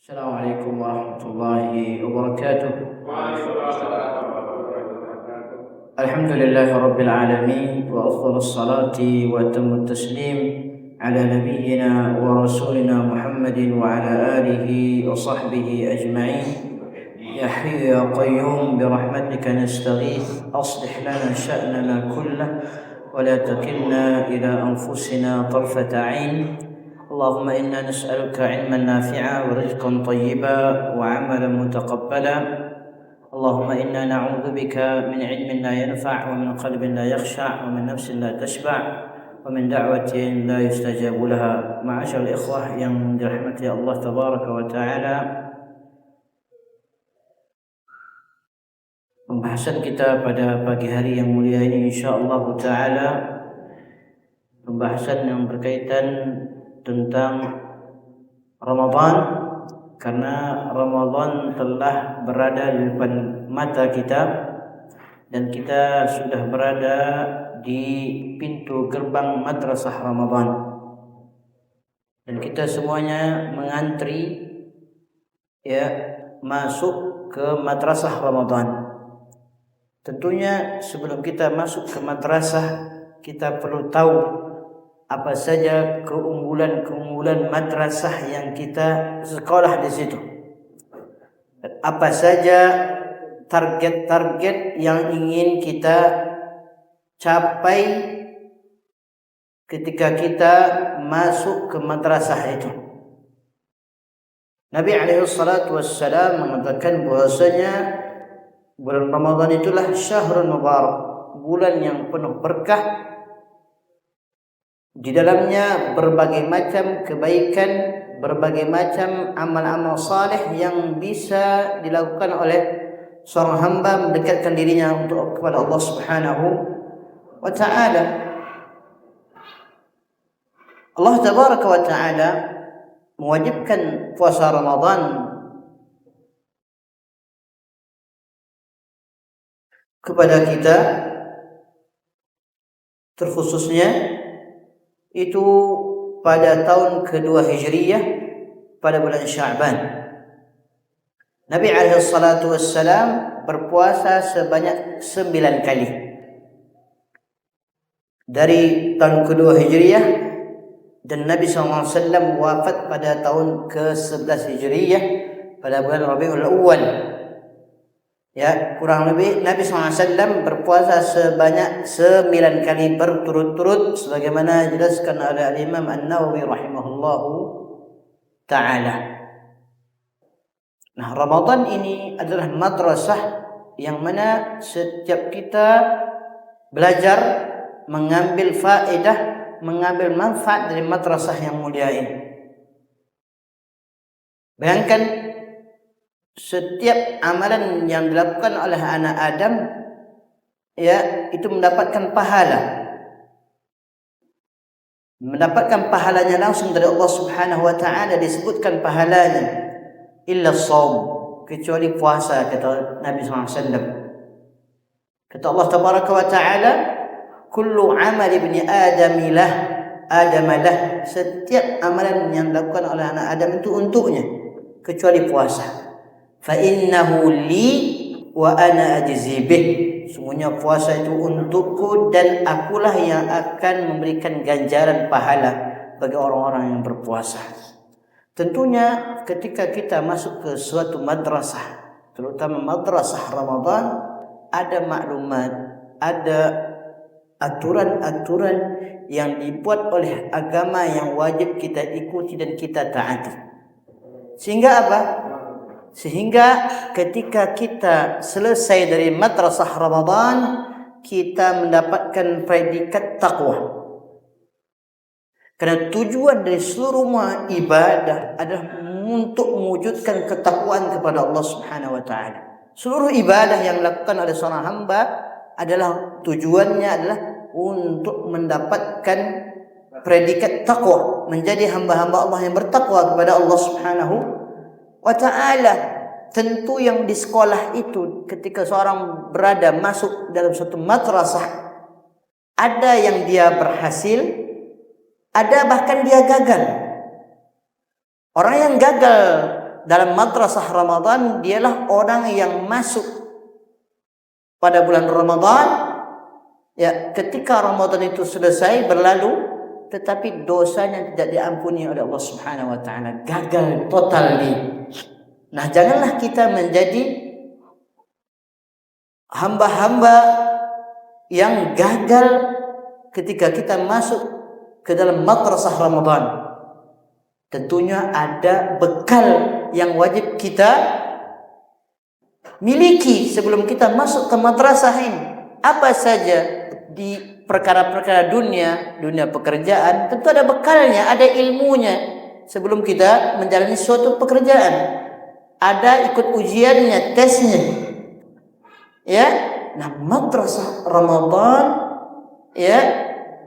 Assalamualaikum warahmatullahi wabarakatuh. Alhamdulillahi rabbil alamin wa afdhalus salati wa atamut taslim ala nabiyyina wa rasulina Muhammadin wa ala alihi wa sahbihi ajma'in. Ya hayyu ya qayyum bi rahmatika nastaghith aslih lana sha'nana kullah wa la takilna ila anfusina tarfata 'ain. اللهم إنا نسألك علما نافعا ورزقا طيبا وعملا متقبلا. اللهم إنا نعوذ بك من علم لا ينفع ومن قلب لا يخشع ومن نفس لا تشبع ومن دعوة لا يستجاب لها. معاشر الإخوة yang dirahmati Allah tabaraka wa taala, pembahasan kita pada pagi hari yang mulia ini insyaallah taala pembahasan yang berkaitan tentang Ramadan, karena Ramadan telah berada di depan mata kita dan kita sudah berada di pintu gerbang madrasah Ramadan dan kita semuanya mengantri masuk ke madrasah Ramadan. Tentunya sebelum kita masuk ke madrasah, kita perlu tahu apa saja keunggulan-keunggulan madrasah yang kita sekolah di situ. Apa saja target-target yang ingin kita capai ketika kita masuk ke madrasah itu. Nabi alaihi salatu wassalam mengatakan bahwasanya bulan Ramadan itulah syahrul mubarak, bulan yang penuh berkah. Di dalamnya berbagai macam kebaikan, berbagai macam amal-amal saleh yang bisa dilakukan oleh seorang hamba mendekatkan dirinya kepada Allah Subhanahu wa taala. Allah tabaraka wa taala mewajibkan puasa Ramadan kepada kita, terkhususnya itu pada tahun kedua Hijriyah pada bulan Sya'ban. Nabi alaihi salatu wassalam berpuasa sebanyak 9 kali. Dari tahun kedua Hijriyah, dan Nabi SAW wafat pada tahun ke-11 Hijriyah pada bulan Rabiul Awwal. Kurang lebih Nabi SAW berpuasa sebanyak 9 kali berturut-turut sebagaimana dijelaskan oleh Imam An-Nawawi rahimahullahu ta'ala. Nah, Ramadan ini adalah madrasah yang mana setiap kita belajar, mengambil faedah, mengambil manfaat dari madrasah yang mulia ini. Bayangkan setiap amalan yang dilakukan oleh anak Adam itu mendapatkan pahala. Mendapatkan pahalanya langsung dari Allah Subhanahu wa taala, disebutkan pahalanya illa shaum, kecuali puasa, kata Nabi SAW. Kata Allah tabaraka wa taala, kullu amal ibni Adam lah, setiap amalan yang dilakukan oleh anak Adam itu untuknya kecuali puasa. Fa innahu li wa ana ajzi bih, semuanya puasa itu untukku dan akulah yang akan memberikan ganjaran pahala bagi orang-orang yang berpuasa. Tentunya ketika kita masuk ke suatu madrasah, terutama madrasah Ramadan, ada maklumat, ada aturan-aturan yang dibuat oleh agama yang wajib kita ikuti dan kita taati. Sehingga apa? Sehingga ketika kita selesai dari madrasah Ramadan, kita mendapatkan predikat takwa. Karena tujuan dari seluruh ibadah adalah untuk mewujudkan ketakwaan kepada Allah Subhanahu wa taala. Seluruh ibadah yang dilakukan oleh seorang hamba adalah tujuannya adalah untuk mendapatkan predikat takwa, menjadi hamba-hamba Allah yang bertakwa kepada Allah Subhanahu wa ta'ala. Tentu yang di sekolah itu, ketika seorang berada masuk dalam suatu madrasah, ada yang dia berhasil, ada bahkan dia gagal. Orang yang gagal dalam madrasah Ramadan, dialah orang yang masuk pada bulan Ramadan, ya, ketika Ramadan itu selesai berlalu, tetapi dosanya tidak diampuni oleh Allah Subhanahu wa taala, gagal total dia. Nah, janganlah kita menjadi hamba-hamba yang gagal ketika kita masuk ke dalam madrasah Ramadan. Tentunya ada bekal yang wajib kita miliki sebelum kita masuk ke madrasah ini. Apa saja di perkara-perkara dunia pekerjaan, tentu ada bekalnya, ada ilmunya sebelum kita menjalani suatu pekerjaan. Ada ikut ujiannya, tesnya. Ya. Nah, madrasah Ramadan, ya,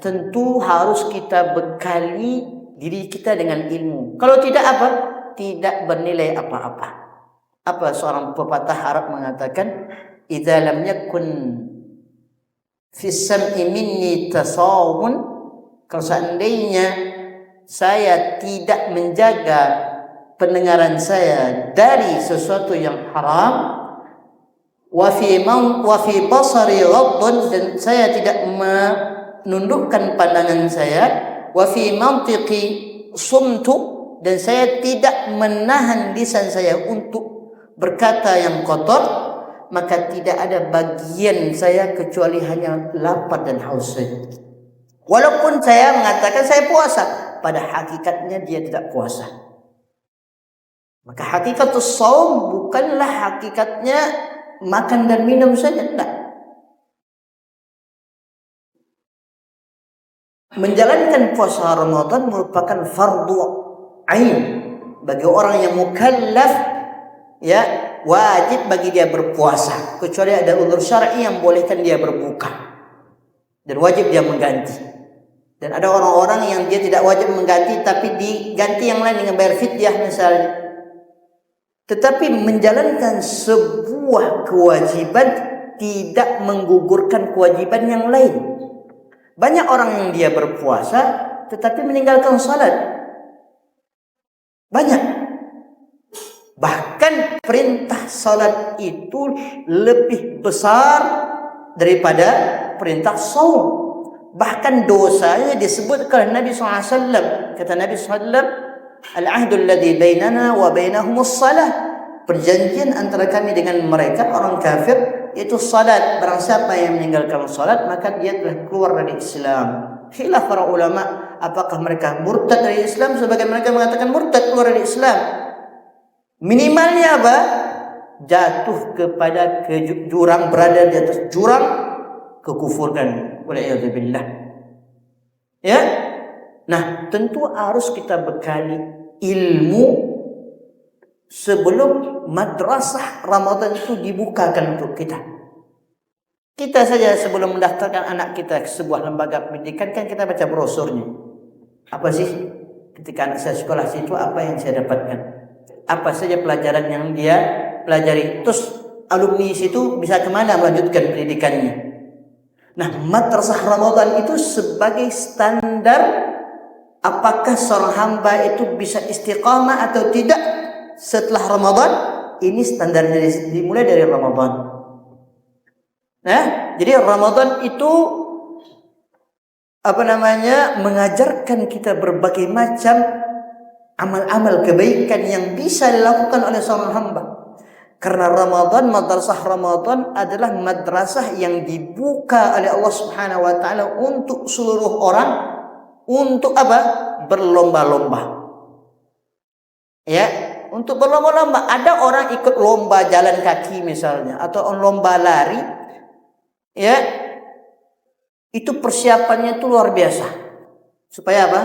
tentu harus kita bekali diri kita dengan ilmu. Kalau tidak apa? Tidak bernilai apa-apa. Apa seorang pepatah Arab mengatakan, "Idza lam yakun fi sam'i minni tasawun." Kalau seandainya saya tidak menjaga pendengaran saya dari sesuatu yang haram, wa fi basari ghaddun, dan saya tidak menundukkan pandangan saya, wa fi mantiqi sumtu, dan saya tidak menahan lisan saya untuk berkata yang kotor, maka tidak ada bagian saya kecuali hanya lapar dan haus saja. Walaupun saya mengatakan saya puasa, pada hakikatnya dia tidak puasa. Maka hakikatus shaum bukanlah hakikatnya makan dan minum saja, tidak. Menjalankan puasa Ramadan merupakan fardu ain bagi orang yang mukallaf, ya, wajib bagi dia berpuasa, kecuali ada uzur syar'i yang bolehkan dia berbuka dan wajib dia mengganti. Dan ada orang-orang yang dia tidak wajib mengganti tapi diganti yang lain dengan bayar fidyah misalnya. Tetapi menjalankan sebuah kewajiban tidak menggugurkan kewajiban yang lain. Banyak orang yang dia berpuasa tetapi meninggalkan salat. Banyak. Bahkan perintah salat itu lebih besar daripada perintah saum. Bahkan dosanya disebutkan Nabi SAW. Kata Nabi SAW, "Al-ahdul ladzi bainana wa bainahumus salah." Perjanjian antara kami dengan mereka orang kafir itu salat. Barang siapa yang meninggalkan salat maka dia telah keluar dari Islam. Khilaf para ulama, apakah mereka murtad dari Islam? Sebagian mereka mengatakan murtad, keluar dari Islam. Minimalnya apa? Jatuh kepada jurang, berada di atas jurang kekufuran. Wal'iyadzubillah. Ya. Nah, tentu harus kita bekali ilmu sebelum madrasah Ramadan itu dibukakan untuk kita. Kita saja sebelum mendaftarkan anak kita ke sebuah lembaga pendidikan kan kita baca brosurnya. Apa sih ketika anak saya sekolah situ, apa yang saya dapatkan? Apa saja pelajaran yang dia pelajari? Terus alumni situ bisa kemana melanjutkan pendidikannya? Nah, madrasah Ramadan itu sebagai standar apakah seorang hamba itu bisa istiqamah atau tidak setelah Ramadan. Ini standarnya dimulai dari Ramadan. Nah, jadi Ramadan itu mengajarkan kita berbagai macam amal-amal kebaikan yang bisa dilakukan oleh seorang hamba. Karena Ramadan, madrasah Ramadan adalah madrasah yang dibuka oleh Allah Subhanahu wa taala untuk seluruh orang, untuk apa? Berlomba-lomba. Ya, untuk berlomba-lomba. Ada orang ikut lomba jalan kaki misalnya atau lomba lari. Ya. Itu persiapannya itu luar biasa. Supaya apa?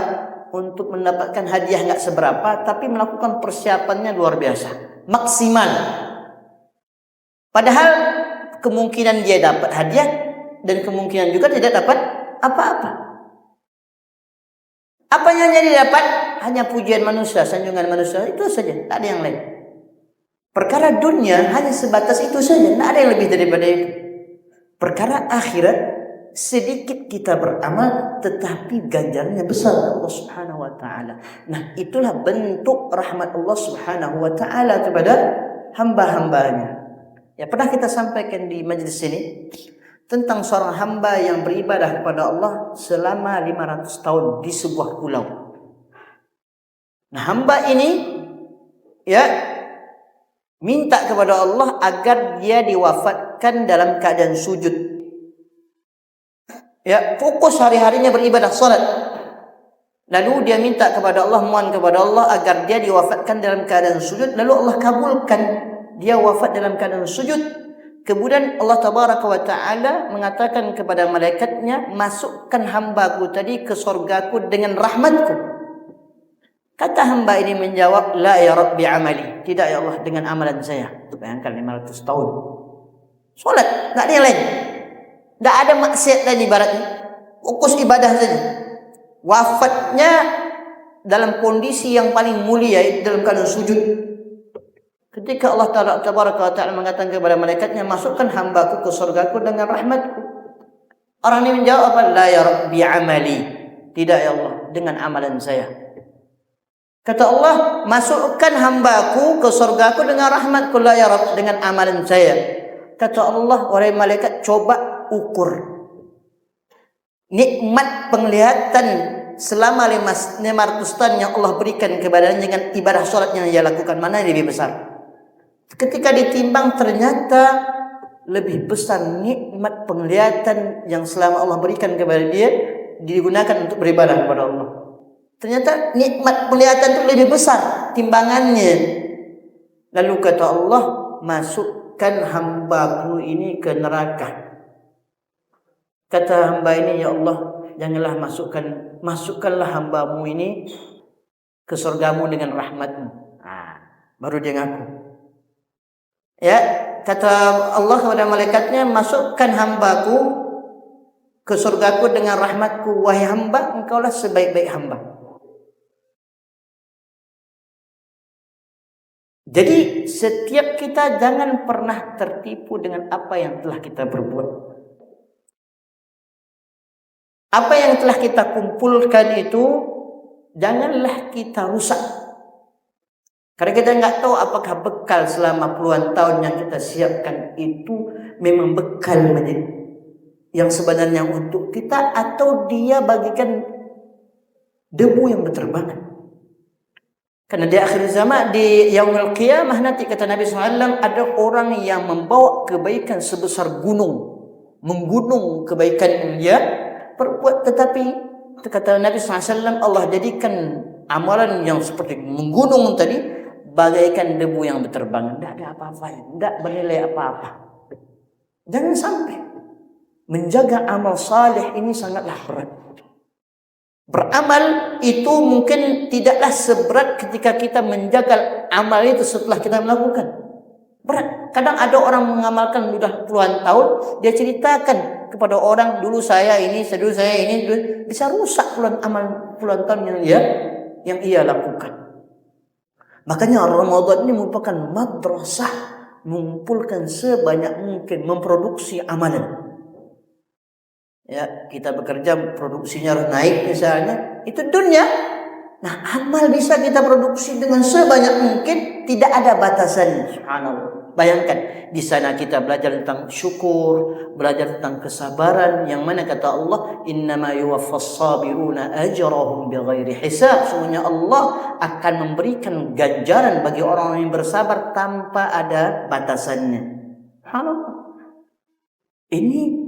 Untuk mendapatkan hadiah enggak seberapa, tapi melakukan persiapannya luar biasa, maksimal. Padahal kemungkinan dia dapat hadiah dan kemungkinan juga tidak dapat apa-apa. Apa yang dia dapat? Hanya pujian manusia, sanjungan manusia, itu saja, tak ada yang lain. Perkara dunia hanya sebatas itu saja, tak ada yang lebih daripada itu. Perkara akhirat sedikit kita beramal tetapi ganjarannya besar Allah Subhanahu wa taala. Nah, itulah bentuk rahmat Allah Subhanahu wa taala kepada hamba-hambanya. Ya, pernah kita sampaikan di majelis ini tentang seorang hamba yang beribadah kepada Allah selama 500 tahun di sebuah pulau. Nah, hamba ini ya minta kepada Allah agar dia diwafatkan dalam keadaan sujud. Ya, fokus hari-harinya beribadah salat. Lalu dia minta kepada Allah, mohon kepada Allah agar dia diwafatkan dalam keadaan sujud. Lalu Allah kabulkan dia wafat dalam keadaan sujud. Kemudian Allah Tabaraka wa Ta'ala mengatakan kepada malaikatnya, masukkan hambaku tadi ke surgaku dengan rahmatku. Kata hamba ini menjawab, la ya Rabbi amali. Tidak ya Allah, dengan amalan saya. Bayangkan 500 tahun salat, tak ada yang lain. Tak ada maksiat lain ibaratnya. Fokus ibadah saja. Wafatnya dalam kondisi yang paling mulia, dalam keadaan sujud. Ketika Allah Tabaraka wa Ta'ala mengatakan kepada malaikatnya, masukkan hambaku ke surgaku dengan rahmatku. Orang ini menjawab apa? La ya Rabbi amali. Tidak ya Allah, dengan amalan saya. Kata Allah, masukkan hambaku ke surgaku dengan rahmatku. La ya Rabbi, dengan amalan saya. Kata Allah, wahai malaikat, coba ukur nikmat penglihatan selama 500 tahun yang Allah berikan kepadanya dengan ibadah solat yang dia lakukan, mana yang lebih besar? Ketika ditimbang ternyata lebih besar nikmat penglihatan yang selama Allah berikan kepada dia digunakan untuk beribadah kepada Allah. Ternyata nikmat penglihatan itu lebih besar timbangannya. Lalu kata Allah, masukkan hambaku ini ke neraka. Kata hamba ini, ya Allah, janganlah masukkanlah hambamu ini ke surgamu dengan rahmatmu. Baru dia ngaku. Ya, kata Allah kepada malaikatnya, masukkan hambaku ke surgaku dengan rahmatku. Wahai hamba, engkaulah sebaik-baik hamba. Jadi setiap kita jangan pernah tertipu dengan apa yang telah kita berbuat. Apa yang telah kita kumpulkan itu janganlah kita rusak. Karena kita enggak tahu apakah bekal selama puluhan tahun yang kita siapkan itu memang bekal yang sebenarnya untuk kita, atau dia bagikan debu yang berterbangan. Karena di akhir zaman, di yaumul qiyamah nanti, kata Nabi SAW, ada orang yang membawa kebaikan sebesar gunung, menggunung kebaikan yang dia perbuat, tetapi kata Nabi SAW, Allah jadikan amalan yang seperti menggunung tadi bagaikan debu yang berterbangan. Tidak ada apa-apanya, tidak bernilai apa-apa. Jangan sampai. Menjaga amal saleh ini sangatlah berat. Beramal itu mungkin tidaklah seberat ketika kita menjaga amal itu setelah kita melakukan. Berat. Kadang ada orang mengamalkan sudah puluhan tahun, dia ceritakan kepada orang, dulu saya ini, bisa rusak puluhan tahun yang ia lakukan. Makanya Ramadan ini merupakan madrasah, mengumpulkan sebanyak mungkin, memproduksi amalan. Ya, kita bekerja, produksinya harus naik misalnya, itu dunia. Nah, amal bisa kita produksi dengan sebanyak mungkin, tidak ada batasannya. Subhanallah. Bayangkan, di sana kita belajar tentang syukur, belajar tentang kesabaran, yang mana kata Allah, innama yuwaffas sabiruna ajrahum bighairi hisab. Sesungguhnya Allah akan memberikan ganjaran bagi orang yang bersabar tanpa ada batasannya. Subhanallah. Ini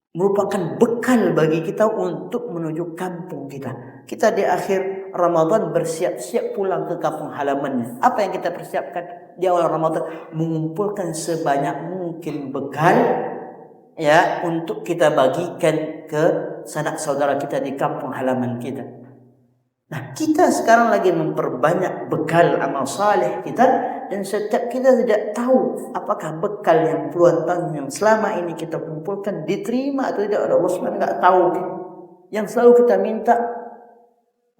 merupakan bekal bagi kita untuk menuju kampung kita. Kita di akhir Ramadan bersiap-siap pulang ke kampung halamannya. Apa yang kita persiapkan di awal Ramadan? Mengumpulkan sebanyak mungkin bekal ya untuk kita bagikan ke sanak saudara kita di kampung halaman kita. Nah, kita sekarang lagi memperbanyak bekal amal saleh kita, dan setiap kita tidak tahu apakah bekal yang puluhan tahun yang selama ini kita kumpulkan diterima atau tidak. Allah SWT tidak tahu. Yang selalu kita minta,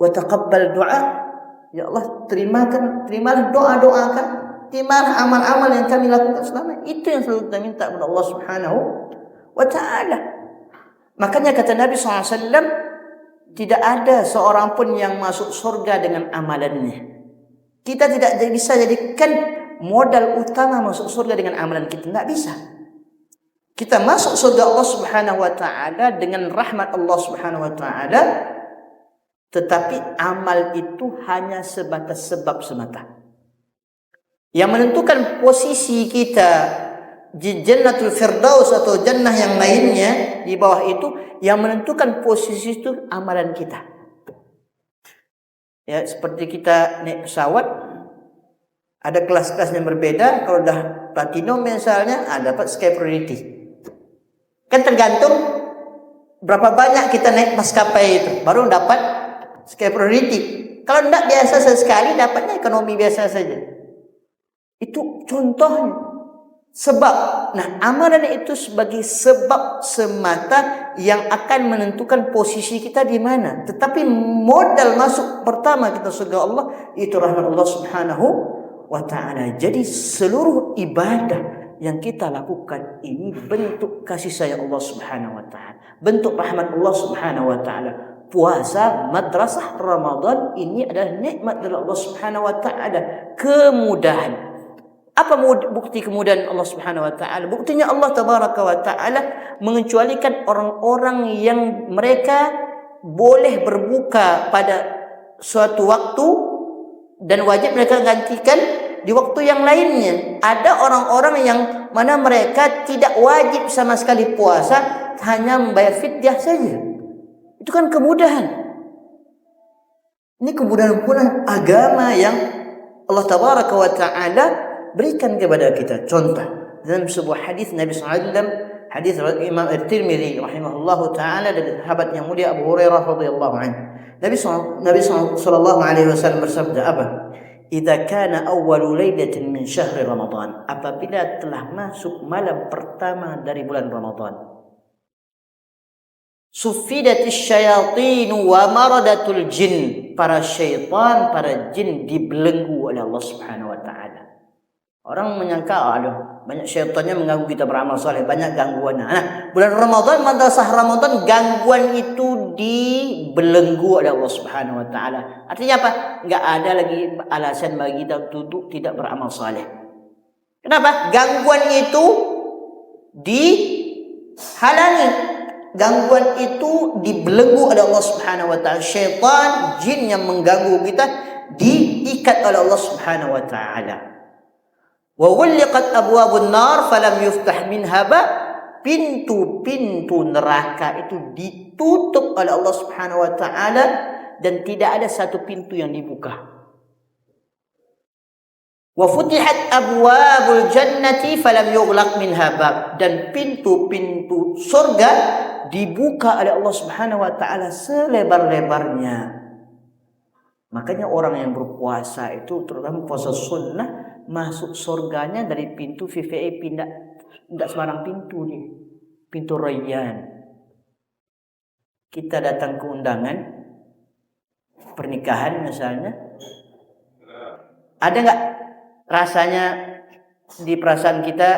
wa taqabbal doa, ya Allah terimalah doa-doa kan, terimalah amal-amal yang kami lakukan selama. Itu yang selalu kita minta kepada Allah Subhanahu wa Ta'ala. Makanya kata Nabi SAW, tidak ada seorang pun yang masuk surga dengan amalannya. Kita tidak bisa jadikan modal utama masuk surga dengan amalan kita. Tidak bisa. Kita masuk surga Allah Subhanahu wa taala dengan rahmat Allah Subhanahu wa taala, tetapi amal itu hanya sebatas sebab semata. Yang menentukan posisi kita di Jannatul Firdaus atau jannah yang lainnya di bawah itu, yang menentukan posisi itu amalan kita. Ya, seperti kita naik pesawat, ada kelas-kelas yang berbeda. Kalau dah platinum misalnya, dapat sky priority. Kan tergantung berapa banyak kita naik maskapai itu, baru dapat sky priority. Kalau tidak biasa sekali, dapatnya ekonomi biasa saja. Itu contohnya. Sebab, nah amalan itu sebagai sebab semata yang akan menentukan posisi kita di mana. Tetapi modal masuk pertama kita surga Allah itu rahmat Allah Subhanahu wa taala. Jadi seluruh ibadah yang kita lakukan ini bentuk kasih sayang Allah Subhanahu wa taala, bentuk rahmat Allah Subhanahu wa taala. Puasa, madrasah, Ramadan ini adalah nikmat dari Allah Subhanahu wa taala, kemudahan. Apa bukti kemudahan Allah Subhanahu wa taala? Buktinya Allah tabaraka wa taala mengecualikan orang-orang yang mereka boleh berbuka pada suatu waktu dan wajib mereka gantikan di waktu yang lainnya. Ada orang-orang yang mana mereka tidak wajib sama sekali puasa, hanya membayar fidyah saja. Itu kan kemudahan. Ini kemudahan agama yang Allah tabaraka wa taala berikan kepada kita. Contoh dalam sebuah hadis Nabi SAW, hadis Imam At-Tirmidzi rahimahullahu taala dari sahabat yang mulia Abu Hurairah radhiyallahu anhu. Nabi sallallahu alaihi wasallam bersabda apa? Idza kana awwalu lailatin min syahri Ramadan, apabila telah masuk malam pertama dari bulan Ramadan, sufidatis syayatin wa maradatul jin, para syaitan, para jin dibelenggu oleh Allah Subhanahu wa taala. Orang menyangka, banyak syaitannya mengganggu kita beramal soleh, banyak gangguan. Nah, bulan Ramadan, madrasah Ramadan, gangguan itu dibelenggu oleh Allah Subhanahu wa taala. Artinya apa? Enggak ada lagi alasan bagi kita duduk tidak beramal soleh. Kenapa? Gangguan itu dihalangi. Gangguan itu dibelenggu oleh Allah Subhanahu wa taala. Syaitan, jin yang mengganggu kita diikat oleh Allah Subhanahu wa taala. Wa ghulliqat abwabun nar falam yuftah minha ba, pintu-pintu neraka itu ditutup oleh Allah Subhanahu wa taala dan tidak ada satu pintu yang dibuka. Wa futihat abwabul jannati falam yughlaq minha bab, dan pintu-pintu surga dibuka oleh Allah Subhanahu wa taala selebar-lebarnya. Makanya orang yang berpuasa itu, terutama puasa sunnah, masuk surganya dari pintu VVIP, tidak sembarang pintu nih, pintu Rayyan. Kita datang ke undangan pernikahan misalnya, ada nggak rasanya di perasaan kita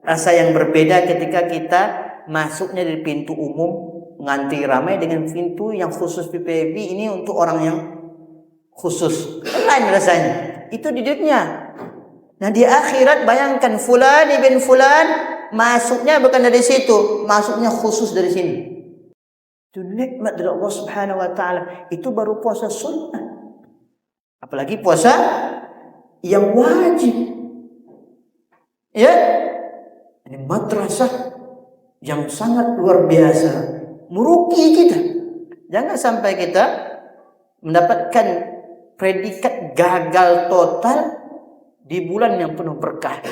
rasa yang berbeda ketika kita masuknya dari pintu umum ngantri ramai dengan pintu yang khusus VVIP ini untuk orang yang khusus? Lain rasanya. Itu di dunia. Nah di akhirat bayangkan fulan ibn fulan masuknya bukan dari situ, masuknya khusus dari sini. Itu nikmat dari Allah Subhanahu wa taala. Itu baru puasa sunnah. Apalagi puasa yang wajib. Ya. Ini madrasah yang sangat luar biasa, merugi kita. Jangan sampai kita mendapatkan predikat gagal total di bulan yang penuh berkah,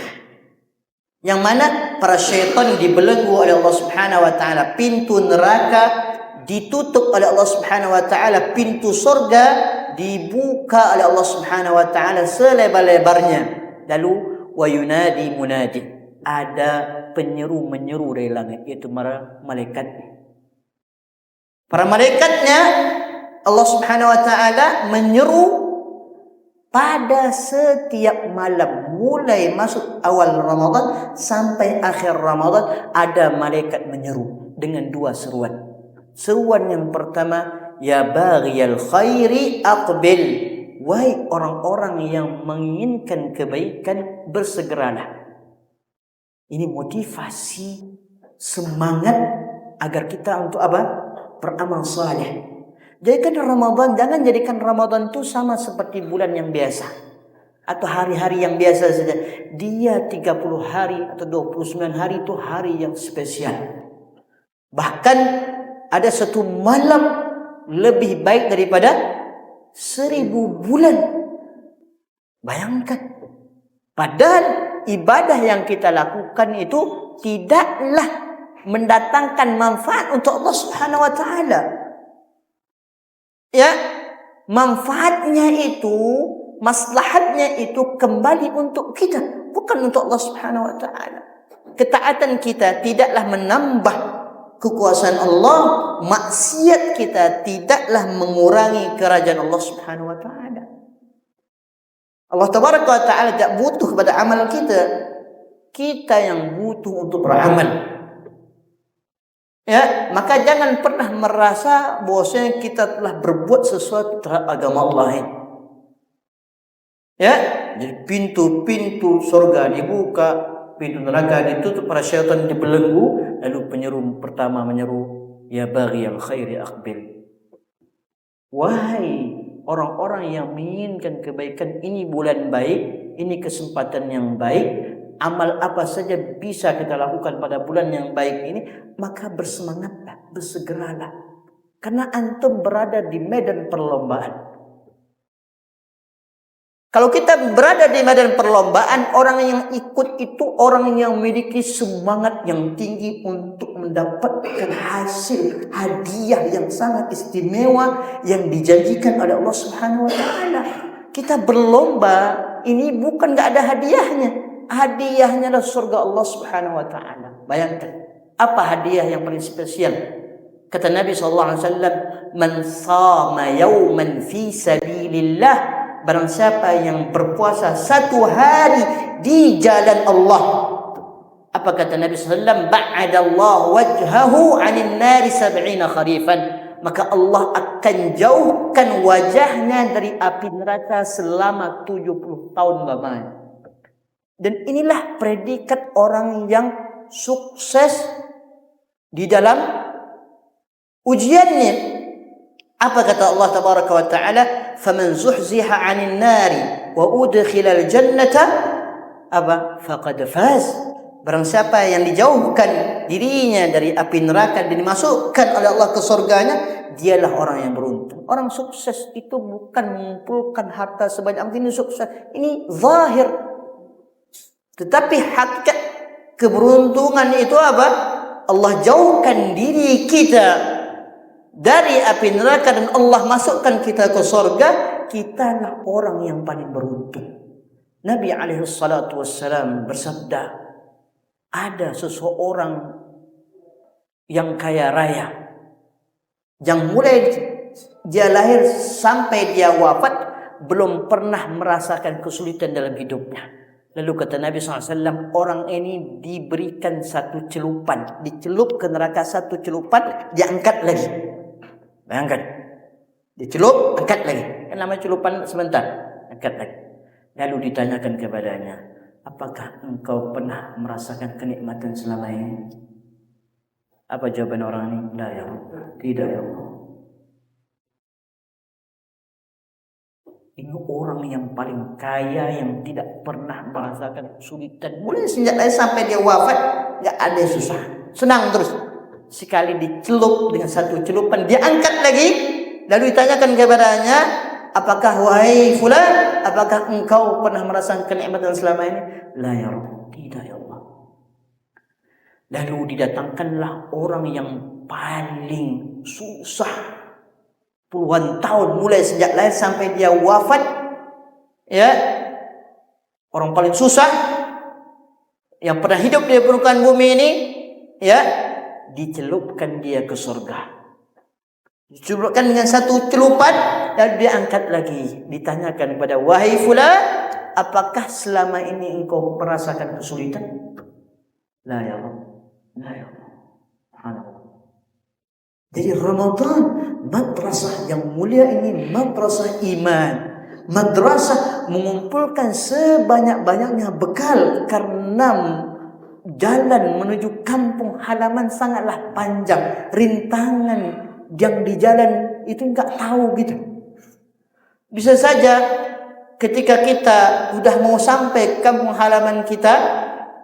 yang mana para syaitan dibelenggu oleh Allah Subhanahu wa taala, pintu neraka ditutup oleh Allah Subhanahu wa taala, pintu surga dibuka oleh Allah Subhanahu wa taala selebar-lebarnya. Lalu wa yunadi munadi, ada penyeru-menyeru dari langit, yaitu para malaikat. Para malaikatnya Allah Subhanahu wa taala menyeru pada setiap malam, mulai masuk awal Ramadan sampai akhir Ramadan, ada malaikat menyeru. dengan dua seruan. Seruan yang pertama, ya baghiyal khairi aqbil. Wahai orang-orang yang menginginkan kebaikan, bersegeralah. Ini motivasi, semangat agar kita untuk apa? Beramal saleh. Jangan jadikan Ramadan itu sama seperti bulan yang biasa atau hari-hari yang biasa saja. Dia 30 hari atau 29 hari itu hari yang spesial. Bahkan ada satu malam lebih baik daripada 1000 bulan. Bayangkan. Padahal ibadah yang kita lakukan itu tidaklah mendatangkan manfaat untuk Allah Subhanahu wa taala. Ya, manfaatnya itu, maslahatnya itu kembali untuk kita, bukan untuk Allah Subhanahu wa taala. Ketaatan kita tidaklah menambah kekuasaan Allah, maksiat kita tidaklah mengurangi kerajaan Allah Subhanahu wa taala. Allah Tabaraka wa taala tidak butuh kepada amal kita. Kita yang butuh untuk beramal. Ya, maka jangan pernah merasa bahwasanya kita telah berbuat sesuatu terhadap agama Allah ini. Ya, jadi pintu-pintu surga dibuka, pintu neraka ditutup, para syaitan dibelenggu, lalu penyeru pertama menyeru, ya baghiyal khairi aqbil. Wahai orang-orang yang menginginkan kebaikan, ini bulan baik, ini kesempatan yang baik. Amal apa saja bisa kita lakukan pada bulan yang baik ini, maka bersemangatlah, bersegeralah. Karena antum berada di medan perlombaan. Kalau kita berada di medan perlombaan, orang yang ikut itu orang yang memiliki semangat yang tinggi untuk mendapatkan hasil hadiah yang sangat istimewa yang dijanjikan oleh Allah Subhanahu wa taala. Kita berlomba, ini bukan enggak ada hadiahnya. Hadiahnya adalah surga Allah Subhanahu wa taala. Bayangkan, apa hadiah yang paling spesial? Kata Nabi sallallahu alaihi wasallam, "Man shama yawman fi sabilillah," barang siapa yang berpuasa satu hari di jalan Allah. Apa kata Nabi sallallahu alaihi wasallam? "Ba'adallahu wajhahu 'anil nari 70 kharifan." Maka Allah akan jauhkan wajahnya dari api neraka selama 70 tahun lamanya. Dan inilah predikat orang yang sukses di dalam ujiannya. Apa kata Allah Tabaraka wa taala? "Faman zuhziha 'anil nari wa udkhilal jannata faqad faz." Barang siapa yang dijauhkan dirinya dari api neraka dan dimasukkan oleh Allah ke surganya, dialah orang yang beruntung. Orang sukses itu bukan mengumpulkan harta sebanyak ini sukses. Ini zahir. Tetapi hakikat keberuntungan itu apa? Allah jauhkan diri kita dari api neraka dan Allah masukkan kita ke surga. Kitalah orang yang paling beruntung. Nabi alaihi salatu wassalam bersabda, ada seseorang yang kaya raya, yang mulai dia lahir sampai dia wafat belum pernah merasakan kesulitan dalam hidupnya. Lalu kata Nabi SAW, orang ini diberikan satu celupan, dicelup ke neraka satu celupan, diangkat lagi. Bayangkan, dicelup, angkat lagi. Kan namanya celupan sebentar, angkat lagi. Lalu ditanyakan kepadanya, apakah engkau pernah merasakan kenikmatan selama ini? Apa jawaban orang ini? La ya Allah, tidak ya Allah. Ini orang yang paling kaya yang tidak pernah merasakan kesulitan. Mulai sejak lahir sampai dia wafat, nggak ada yang susah. Senang terus. Sekali dicelup dengan satu celupan, dia angkat lagi. Lalu ditanyakan kepadanya, apakah wahai fulan, apakah engkau pernah merasakan kenikmatan selama ini? La ya Rabb, tidak ya Allah. Lalu didatangkanlah orang yang paling susah. Puluhan tahun mulai sejak lahir sampai dia wafat, ya, orang paling susah yang pernah hidup di permukaan bumi ini, ya, dicelupkan dia ke surga. Dicelupkan dengan satu celupan, lalu diangkat lagi. Ditanyakan kepada wahai fulan, apakah selama ini engkau merasakan kesulitan? La ya Allah, la ya Allah. Jadi Ramadan, madrasah yang mulia ini, madrasah iman. Madrasah mengumpulkan sebanyak-banyaknya bekal, karena jalan menuju kampung halaman sangatlah panjang. Rintangan yang di jalan itu enggak tahu gitu. Bisa saja ketika kita sudah mau sampai kampung halaman kita,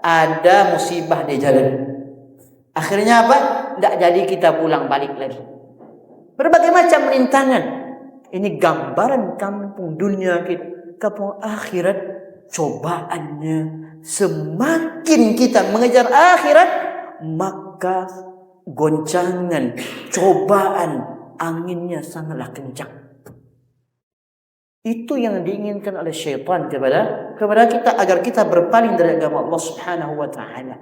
ada musibah di jalan. Akhirnya apa? Tidak jadi kita pulang balik lagi. Berbagai macam rintangan. Ini gambaran kampung dunia kita. Kampung akhirat, cobaannya semakin kita mengejar akhirat, maka goncangan, cobaan, anginnya sangatlah kencang. Itu yang diinginkan oleh syaitan kepada kita, agar kita berpaling dari agama Allah Subhanahu wa taala.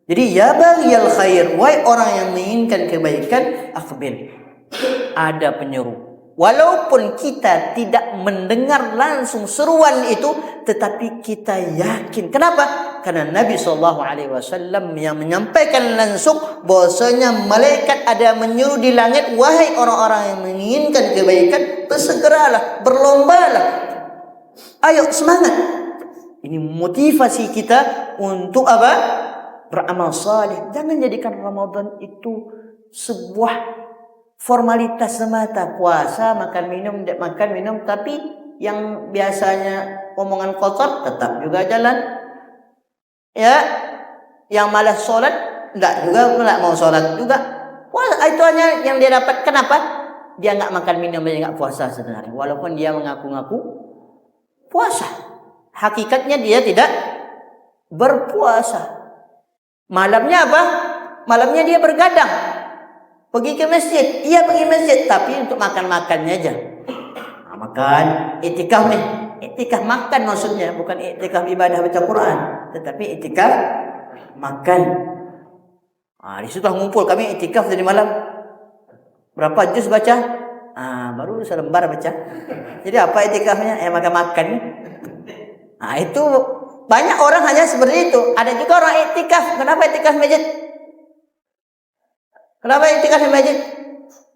Jadi ya baghiyal khair, wahai orang yang menginginkan kebaikan, aqbil. Ada penyeru. Walaupun kita tidak mendengar langsung seruan itu, tetapi kita yakin. Kenapa? Karena Nabi SAW yang menyampaikan langsung bahwasanya malaikat ada menyeru di langit, wahai orang-orang yang menginginkan kebaikan, bersegeralah, berlombalah. Ayo semangat. Ini motivasi kita untuk apa? Beramal saleh. Jangan jadikan Ramadan itu sebuah formalitas semata. Puasa, makan minum, tidak makan minum, tapi yang biasanya omongan kotor tetap juga jalan. Ya, yang malas sholat enggak juga, enggak mau sholat juga. Wah, itu hanya yang dia dapat. Kenapa? Dia enggak makan minum, dia enggak puasa sebenarnya. Walaupun dia mengaku-ngaku puasa, hakikatnya dia tidak berpuasa. Malamnya apa? Malamnya dia bergadang, pergi ke masjid. Iya pergi masjid, tapi untuk makan-makannya aja. Makan, iktikaf nih. Iktikaf makan maksudnya, bukan iktikaf ibadah baca Quran, tetapi iktikaf makan. Di situ ngumpul kami iktikaf dari malam. Berapa juz baca? Baru selembar baca. Jadi apa iktikafnya? Makan-makan. Itu banyak orang hanya seperti itu. Ada juga orang iktikaf. Kenapa iktikaf masjid? Kenapa iktikaf di masjid?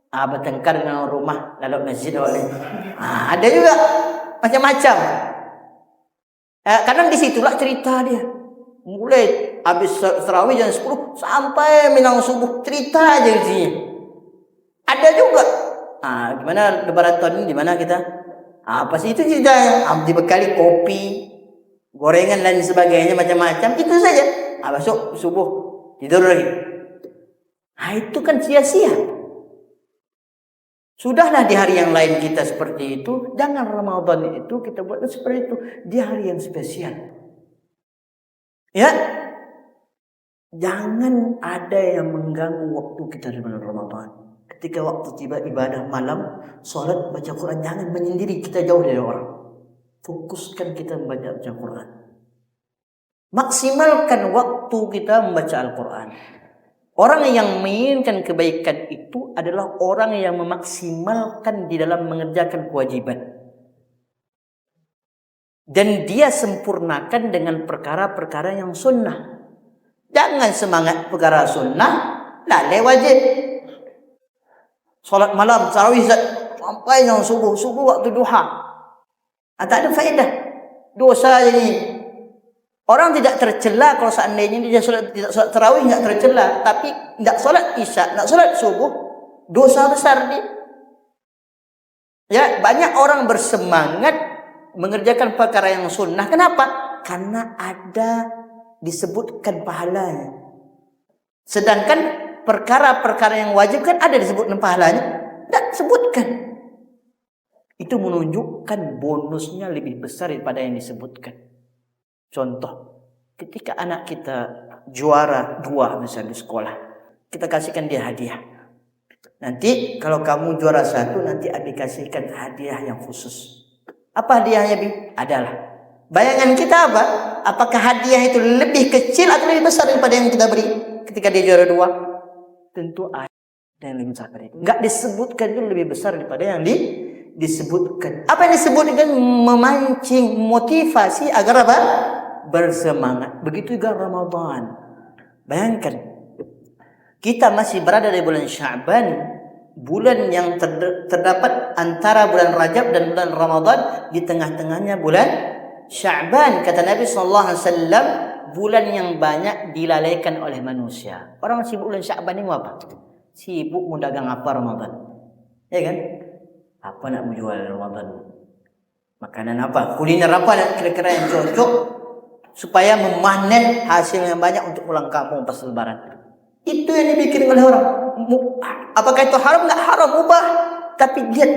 Bertengkar dengan rumah lalu masjid oleh. Ada juga macam-macam. Kadang disitulah cerita dia. Mulai habis tarawih jam 10 sampai menang subuh, cerita aja isinya. Ada juga. Gimana lebaran tahun ini? Di mana kita? Apa sih itu ceritanya? Dibekali kopi, gorengan dan sebagainya, macam-macam. Itu saja. Besok subuh tidur lagi. Itu kan sia-sia. Sudahlah di hari yang lain kita seperti itu. Jangan Ramadan itu kita buat seperti itu. Di hari yang spesial. Ya. Jangan ada yang mengganggu waktu kita di bulan Ramadan. Ketika waktu tiba ibadah malam, sholat, baca Quran, jangan menyendiri, kita jauh dari orang. Fokuskan kita membaca Quran. Maksimalkan waktu kita membaca Al-Quran. Orang yang menginginkan kebaikan itu adalah orang yang memaksimalkan di dalam mengerjakan kewajiban. Dan dia sempurnakan dengan perkara-perkara yang sunnah. Jangan semangat perkara sunnah, lalai wajib. Salat malam, tarawih sampai yang subuh waktu duha. Tak ada faedah. Dosa jadi. Orang tidak tercela kalau seandainya dia tidak solat tarawih, tidak tercela. Tapi tidak solat isya, tidak solat subuh, dosa besar dia. Ya, banyak orang bersemangat mengerjakan perkara yang sunnah. Kenapa? Karena ada disebutkan pahalanya. Sedangkan perkara-perkara yang wajib kan ada disebutkan pahalanya. Tidak disebutkan. Itu menunjukkan bonusnya lebih besar daripada yang disebutkan. Contoh, ketika anak kita juara 2 misalnya di sekolah, kita kasihkan dia hadiah. Nanti kalau kamu juara 1, nanti Abi kasihkan hadiah yang khusus. Apa hadiahnya, Bi? Adalah. Bayangan kita apa? Apakah hadiah itu lebih kecil atau lebih besar daripada yang kita beri ketika dia juara 2? Tentu ada yang lebih besar dari itu. Enggak disebutkan itu lebih besar daripada yang disebutkan. Apa yang disebutkan? Memancing motivasi agar apa? Bersemangat. Begitu juga Ramadan. Bayangkan, Kita masih berada di bulan Sya'ban, bulan yang terdapat antara bulan Rajab dan bulan Ramadan, di tengah-tengahnya bulan Sya'ban. Kata Nabi SAW, bulan yang banyak dilalaikan oleh manusia. Orang sibuk bulan Sya'ban ini apa? Sibuk mau dagang apa Ramadan? Ya kan? Apa nak menjual Ramadan? Makanan apa? Kuliner apa kira-kira yang cocok supaya memanen hasil yang banyak untuk pulang kampung pas lebaran. Itu yang dibikin oleh orang. Apakah itu haram? Enggak haram, ubah. Tapi lihat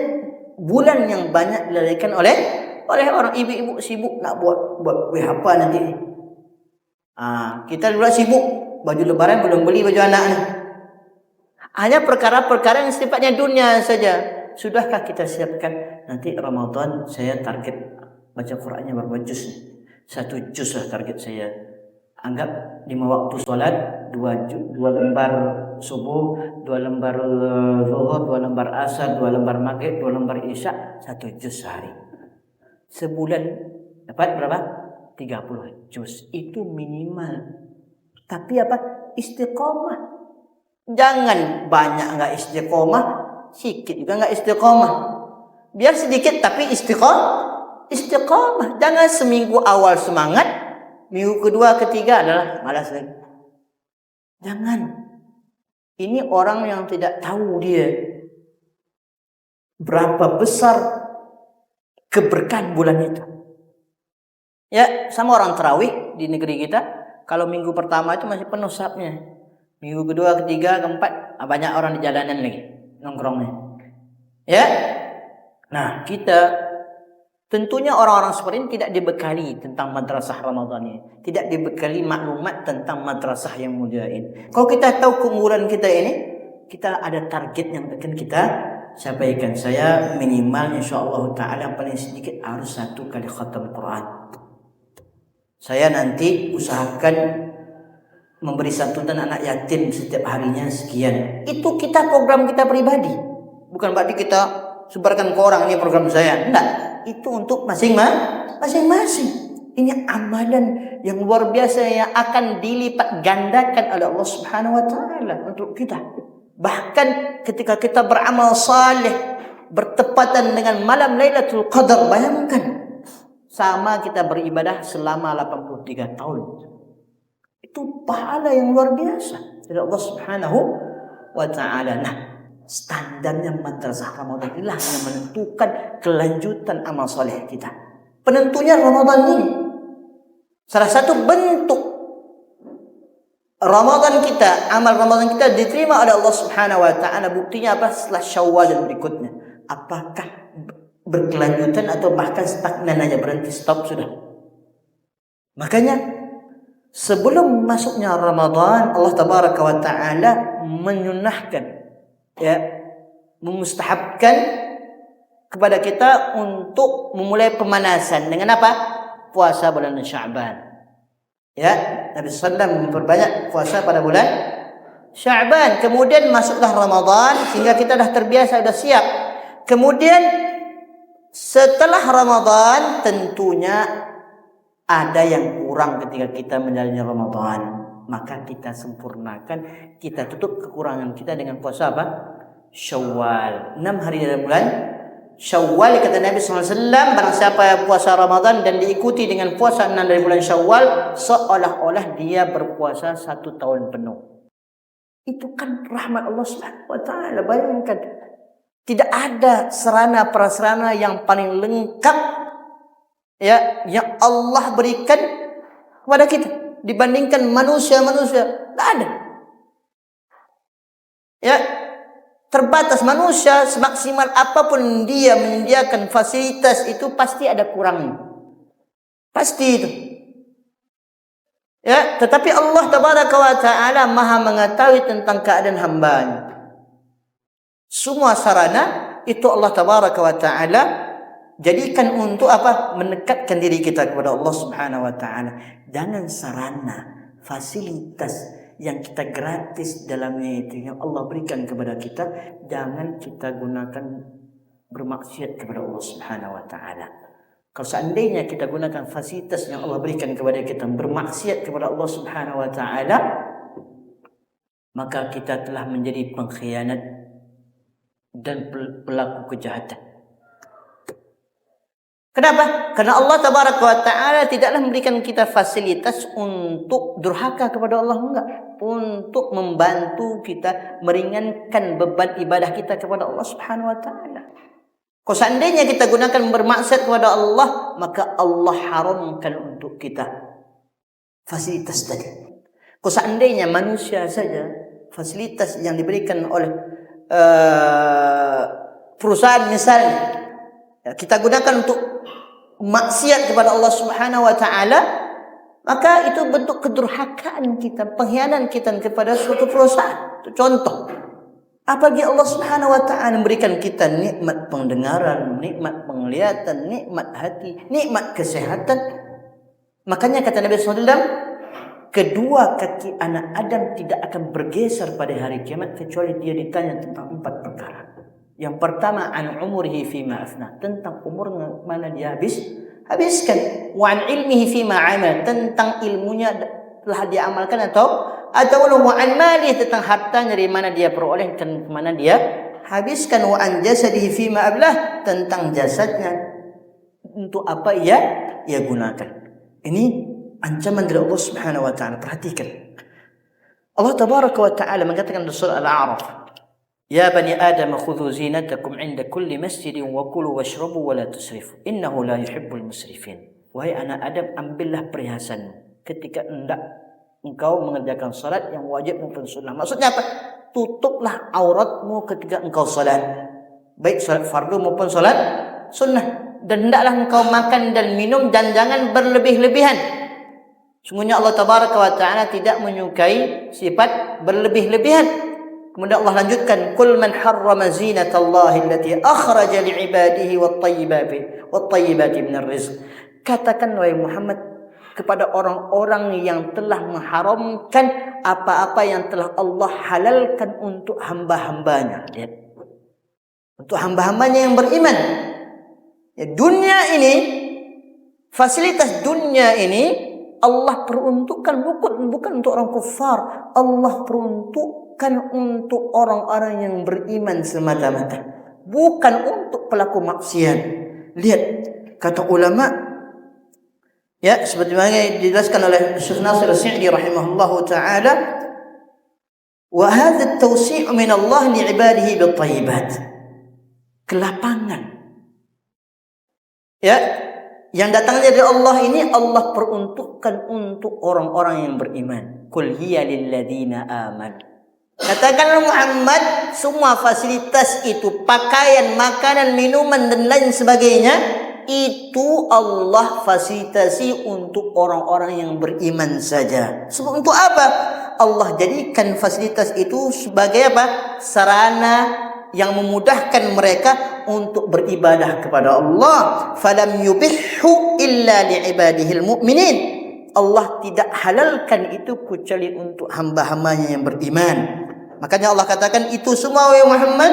bulan yang banyak dilalaikan oleh orang. Ibu-ibu sibuk nak buat apa nanti. Kita dulu sibuk baju lebaran belum beli baju anak. Hanya perkara-perkara yang sifatnya dunia saja. Sudahkah kita siapkan nanti Ramadan saya target baca Qurannya berapa juz? 1 juz lah target saya. Anggap 5 waktu solat, 2 lembar subuh, 2 lembar zuhur, 2 lembar asar, 2 lembar maghrib, 2 lembar isya, 1 juz sehari. Sebulan dapat berapa? 30 juz. Itu minimal. Tapi apa? Istiqomah. Jangan banyak enggak istiqomah, sedikit juga enggak istiqomah. Biar sedikit tapi istiqomah. Jangan seminggu awal semangat, minggu kedua, ketiga adalah malas lagi. Jangan. Ini orang yang tidak tahu dia berapa besar keberkahan bulan itu. Ya, sama orang tarawih di negeri kita. Kalau minggu pertama itu masih penuh safnya. Minggu kedua, ketiga, keempat, banyak orang di jalanan lagi nongkrongnya. Ya. Nah, kita tentunya orang-orang seperti ini tidak dibekali tentang madrasah Ramadan ini. Tidak dibekali maklumat tentang madrasah yang mulia ini. Kalau kita tahu keunggulan kita ini, kita ada target yang akan kita sampaikan. Saya minimal insyaAllah ta'ala paling sedikit harus 1 kali khatam Quran. Saya nanti usahakan memberi santunan anak yatim setiap harinya sekian. Itu kita program kita pribadi. Bukan berarti kita sebarkan ke orang, ini program saya. Enggak. Itu untuk masing-masing. Ini amalan yang luar biasa yang akan dilipat gandakan oleh Allah Subhanahu wa taala untuk kita. Bahkan ketika kita beramal saleh bertepatan dengan malam Lailatul Qadar, bayangkan sama kita beribadah selama 83 tahun. Itu pahala yang luar biasa dari Allah Subhanahu wa taala. Nah, standarnya madrasah Ramadan inilah yang menentukan kelanjutan amal soleh kita. Penentunya Ramadan ini. Salah satu bentuk Ramadan kita, amal Ramadan kita diterima oleh Allah Subhanahu wa taala. Buktinya apa? Setelah Syawal dan berikutnya. Apakah berkelanjutan atau bahkan stagnan aja, berhenti, stop sudah. Makanya sebelum masuknya Ramadan, Allah Tabaraka wa taala menyunahkan, ya, memustahabkan kepada kita untuk memulai pemanasan dengan apa? Puasa bulan Sya'ban. Ya, Nabi sallallahu memperbanyak puasa pada bulan Sya'ban. Kemudian masuklah Ramadan sehingga kita dah terbiasa, dah siap. Kemudian setelah Ramadan tentunya ada yang kurang ketika kita menjalani Ramadan. Maka kita sempurnakan, kita tutup kekurangan kita dengan puasa apa? Syawal. 6 hari dalam bulan Syawal, kata Nabi SAW, barang siapa yang puasa Ramadan dan diikuti dengan puasa 6 dari bulan Syawal, seolah-olah dia berpuasa 1 tahun penuh. Itu kan rahmat Allah Subhanahu wa taala. Bayangkan, tidak ada sarana prasarana yang paling lengkap, ya, yang Allah berikan kepada kita dibandingkan manusia-manusia. Tidak ada. Ya, terbatas manusia, semaksimal apapun dia menyediakan fasilitas itu pasti ada kurangnya. Pasti itu. Ya, tetapi Allah Tabaraka wa taala Maha mengetahui tentang keadaan hamba-Nya. Semua sarana itu Allah Tabaraka wa taala jadikan untuk apa? Mendekatkan diri kita kepada Allah Subhanahu wa taala. Jangan sarana, fasilitas yang kita gratis dalamnya itu yang Allah berikan kepada kita, jangan kita gunakan bermaksiat kepada Allah Subhanahu wa taala. Kalau seandainya kita gunakan fasilitas yang Allah berikan kepada kita bermaksiat kepada Allah Subhanahu wa taala, maka kita telah menjadi pengkhianat dan pelaku kejahatan. Kenapa? Karena Allah Tabaraka wa Ta'ala tidaklah memberikan kita fasilitas untuk durhaka kepada Allah, enggak. Untuk membantu kita meringankan beban ibadah kita kepada Allah Subhanahu wa Ta'ala. Kalau seandainya kita gunakan bermaksiat kepada Allah, maka Allah haramkan untuk kita fasilitas tadi. Kalau seandainya manusia saja fasilitas yang diberikan oleh perusahaan misalnya, kita gunakan untuk maksiat kepada Allah Subhanahu wa Ta'ala, maka itu bentuk kedurhakaan kita, pengkhianatan kita kepada suatu perusahaan. Itu contoh. Apalagi Allah Subhanahu wa Ta'ala memberikan kita nikmat pendengaran, nikmat penglihatan, nikmat hati, nikmat kesehatan. Makanya kata Nabi SAW, kedua kaki anak Adam tidak akan bergeser pada hari kiamat kecuali dia ditanya tentang 4 perkara. Yang pertama, an umurihi fima afna, tentang umur mana dia habiskan. Wa an ilmihi fima amal, tentang ilmunya telah dia amalkan atau wa an mali, tentang hartanya dari mana dia peroleh dan mana dia habiskan. Wa an jasadihi fima ablah, tentang jasadnya untuk apa ia gunakan. Ini ancaman dari Allah Subhanahu wa Ta'ala. Perhatikan, Allah Tabaraka wa Ta'ala mengatakan dalam surah Al-A'raf, ya bani Adam khudhu zinatakum 'inda kulli masjidin wa kulu washrabu wa la tusrifu innahu la yuhibbul musrifin. Wahai anak Adam, ambillah perhiasanmu ketika hendak engkau mengerjakan salat yang wajib maupun sunnah. Maksudnya apa? Tutuplah auratmu ketika engkau salat, baik salat fardu maupun salat sunnah. Dan hendaklah engkau makan dan minum dan jangan berlebih-lebihan. Sungguhnya Allah Tabaraka wa Ta'ala tidak menyukai sifat berlebih-lebihan. Kemudian Allah lanjutkan, Qul man harrama zinatallahi allati akhraja li'ibadihi wat-tayyibati minar rizq. Katakan wahai Muhammad kepada orang-orang yang telah mengharamkan apa-apa yang telah Allah halalkan untuk hamba-hambanya. Lihat. Untuk hamba-hambanya yang beriman. Ya, dunia ini, fasilitas dunia ini Allah peruntukkan bukan untuk orang kufar. Allah peruntukkan untuk orang-orang yang beriman semata-mata, bukan untuk pelaku maksiat. Lihat kata ulama, ya, seperti mana dijelaskan oleh Syekh Nasir As-Sa'di rahimahullahu taala, wa hadha at-tawsi' min Allah li 'ibadihi bil thayyibat. Kelapangan, ya, yang datangnya dari Allah ini Allah peruntukkan untuk orang-orang yang beriman. Qul hiya lil ladzina amanu. Katakanlah Muhammad, semua fasilitas itu, pakaian, makanan, minuman dan lain sebagainya, itu Allah fasilitasi untuk orang-orang yang beriman saja. Sebab untuk apa? Allah jadikan fasilitas itu sebagai apa? Sarana yang memudahkan mereka untuk beribadah kepada Allah. Falam yubihhu illa li'ibadihil mu'minin. Allah tidak halalkan itu kecuali untuk hamba-hambanya yang beriman. Makanya Allah katakan itu semua wahai Muhammad,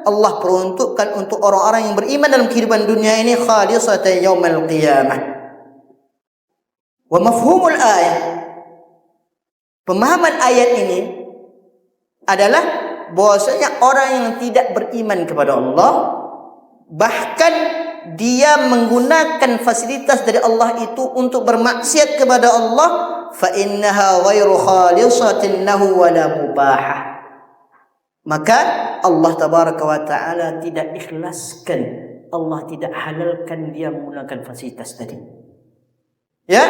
Allah peruntukkan untuk orang-orang yang beriman dalam kehidupan dunia ini khalisatan yaumal qiyamah. Wa mafhumul ayat, pemahaman ayat ini adalah bahwasanya orang yang tidak beriman kepada Allah, bahkan dia menggunakan fasilitas dari Allah itu untuk bermaksiat kepada Allah, fa innaha ghairu khalisatin lahu wala mubahah. Maka Allah Tabaraka wa Ta'ala tidak ikhlaskan, Allah tidak halalkan dia menggunakan fasilitas tadi. Ya,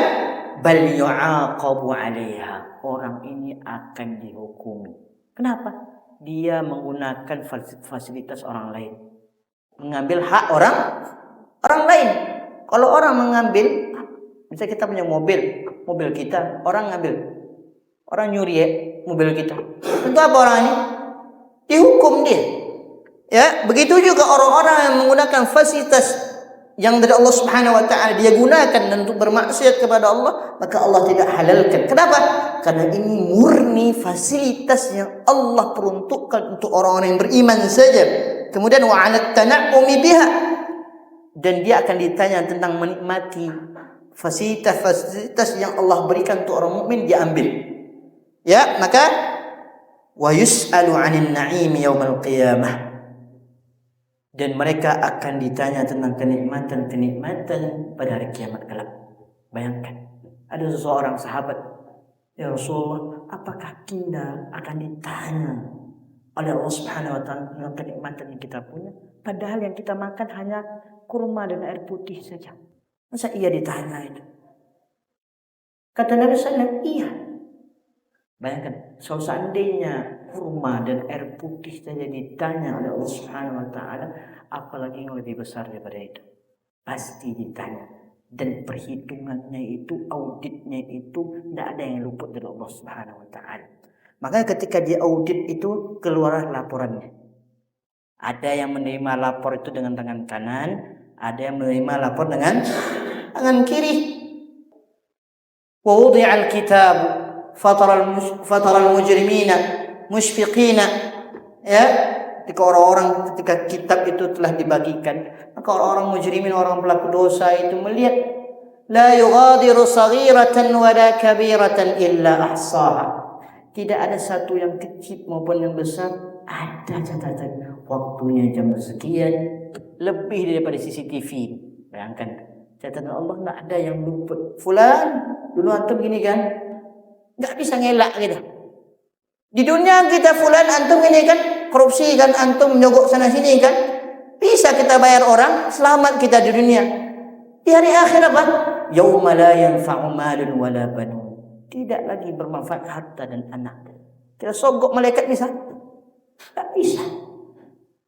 bal yu'aqabu 'alaiha. Orang ini akan dihukumi. Kenapa? Dia menggunakan fasilitas orang lain, mengambil hak orang lain. Kalau orang mengambil, misalnya kita punya mobil kita, orang ngambil, orang nyuri mobil kita, tentu apa orang ini? Dihukum dia. Ya, begitu juga orang-orang yang menggunakan fasilitas yang dari Allah Subhanahu wa Ta'ala dia gunakan untuk bermaksiat kepada Allah, maka Allah tidak halalkan. Kenapa? Karena ini murni fasilitas yang Allah peruntukkan untuk orang-orang yang beriman saja. Kemudian wa 'alat tana'umi biha, dan dia akan ditanya tentang menikmati fasilitas yang Allah berikan untuk orang mukmin, dia ambil. Ya, maka wa yus'alu 'anil na'im yaumal qiyamah. Dan mereka akan ditanya tentang kenikmatan-kenikmatan pada hari kiamat kelak. Bayangkan, ada seseorang sahabat, ya Rasulullah, apakah kita akan ditanya oleh Allah Subhanahu wa taala tentang kenikmatan yang kita punya, padahal yang kita makan hanya kurma dan air putih saja. Masa iya ditanya itu? Kata Nabi SAW, iya. Bayangkan, kalau seandainya kurma dan air putih saja ditanya oleh Allah Subhanahu wa taala, apalagi yang lebih besar daripada itu. Pasti ditanya. Dan perhitungannya itu, auditnya itu, tidak ada yang luput dari Allah Subhanahu wa taala. Makanya ketika dia audit itu, keluar laporannya. Ada yang menerima lapor itu dengan tangan kanan, ada yang menerima lapor dengan tangan kiri. Wa wudi'al kitab fatara al-mujrimina mushfiqina, ya, ketika kitab itu telah dibagikan, maka orang-orang mujrimin, orang pelaku dosa itu melihat, la yughadiru saghiratan wala kabiratan illa ahsaha. Tidak ada satu yang kecil maupun yang besar, ada catatan waktunya jam sekian, lebih daripada CCTV. Bayangkan, catatan Allah tidak ada yang luput. Fulan, dulu antum gini kan, nggak bisa ngelak gitu. Di dunia kita fulan antum ini kan korupsi kan, antum nyogok sana sini kan, bisa kita bayar orang, selamat kita di dunia. Di hari akhir apa? Yauma la yanfa'u malun wala banun. Tidak lagi bermanfaat harta dan anak. Kita sogok malaikat bisa? Tak bisa.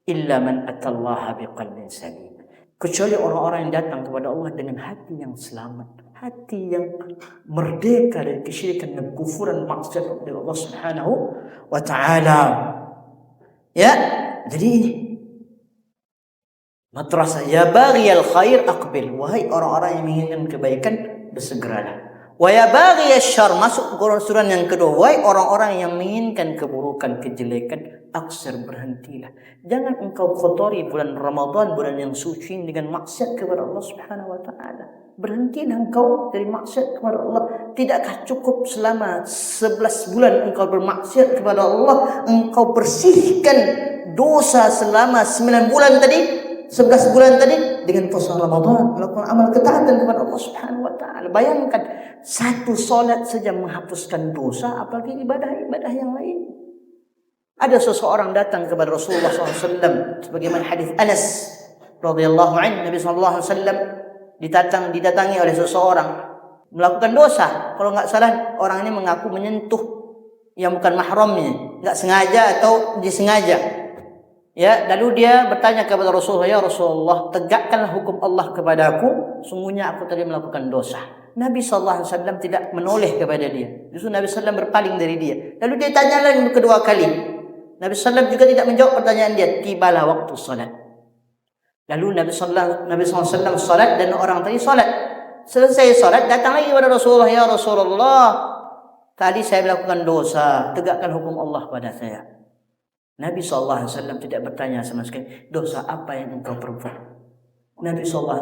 Illa man atallaha biqalbin salim. Kecuali orang-orang yang datang kepada Allah dengan hati yang selamat, hati yang merdeka dari kesyirikan dan kufuran, maksiat kepada Allah Subhanahu wa taala. Ya, jadi ini madrasah, ya baghiyal khair aqbil, wahai orang-orang yang menginginkan kebaikan, bersegeralah. Wa ya baghiyasy syarr, masuk kesuruhan yang kedua, wahai orang-orang yang menginginkan keburukan, kejelekan, aksir, berhentilah. Jangan engkau kotori bulan Ramadan, bulan yang suci, dengan maksiat kepada Allah Subhanahu wa taala. Berhentilah engkau dari maksiat kepada Allah. Tidakkah cukup selama 11 bulan engkau bermaksiat kepada Allah, engkau bersihkan dosa selama 9 bulan tadi, 11 bulan tadi dengan puasa Ramadan, melakukan amal ketaatan kepada Allah Subhanahu wa taala. Bayangkan, satu solat saja menghapuskan dosa, apalagi ibadah-ibadah yang lain. Ada seseorang datang kepada Rasulullah SAW, sebagaimana hadis Anas radhiyallahu anhu, Nabi SAW didatangi oleh seseorang melakukan dosa. Kalau nggak salah, orang ini mengaku menyentuh yang bukan mahramnya, nggak sengaja atau disengaja. Ya, lalu dia bertanya kepada Rasulullah, ya Rasulullah, tegakkanlah hukum Allah kepadaku, sungguhnya aku tadi melakukan dosa. Nabi SAW tidak menoleh kepada dia. Justru Nabi SAW berpaling dari dia. Lalu dia tanya lagi kedua kali. Nabi SAW juga tidak menjawab pertanyaan dia. Tibalah waktu salat. Lalu Nabi SAW salat dan orang tadi salat. Selesai salat, datang lagi kepada Rasulullah, ya Rasulullah, tadi saya melakukan dosa, tegakkan hukum Allah pada saya. Nabi SAW tidak bertanya sama sekali, dosa apa yang engkau perbuat. Nabi SAW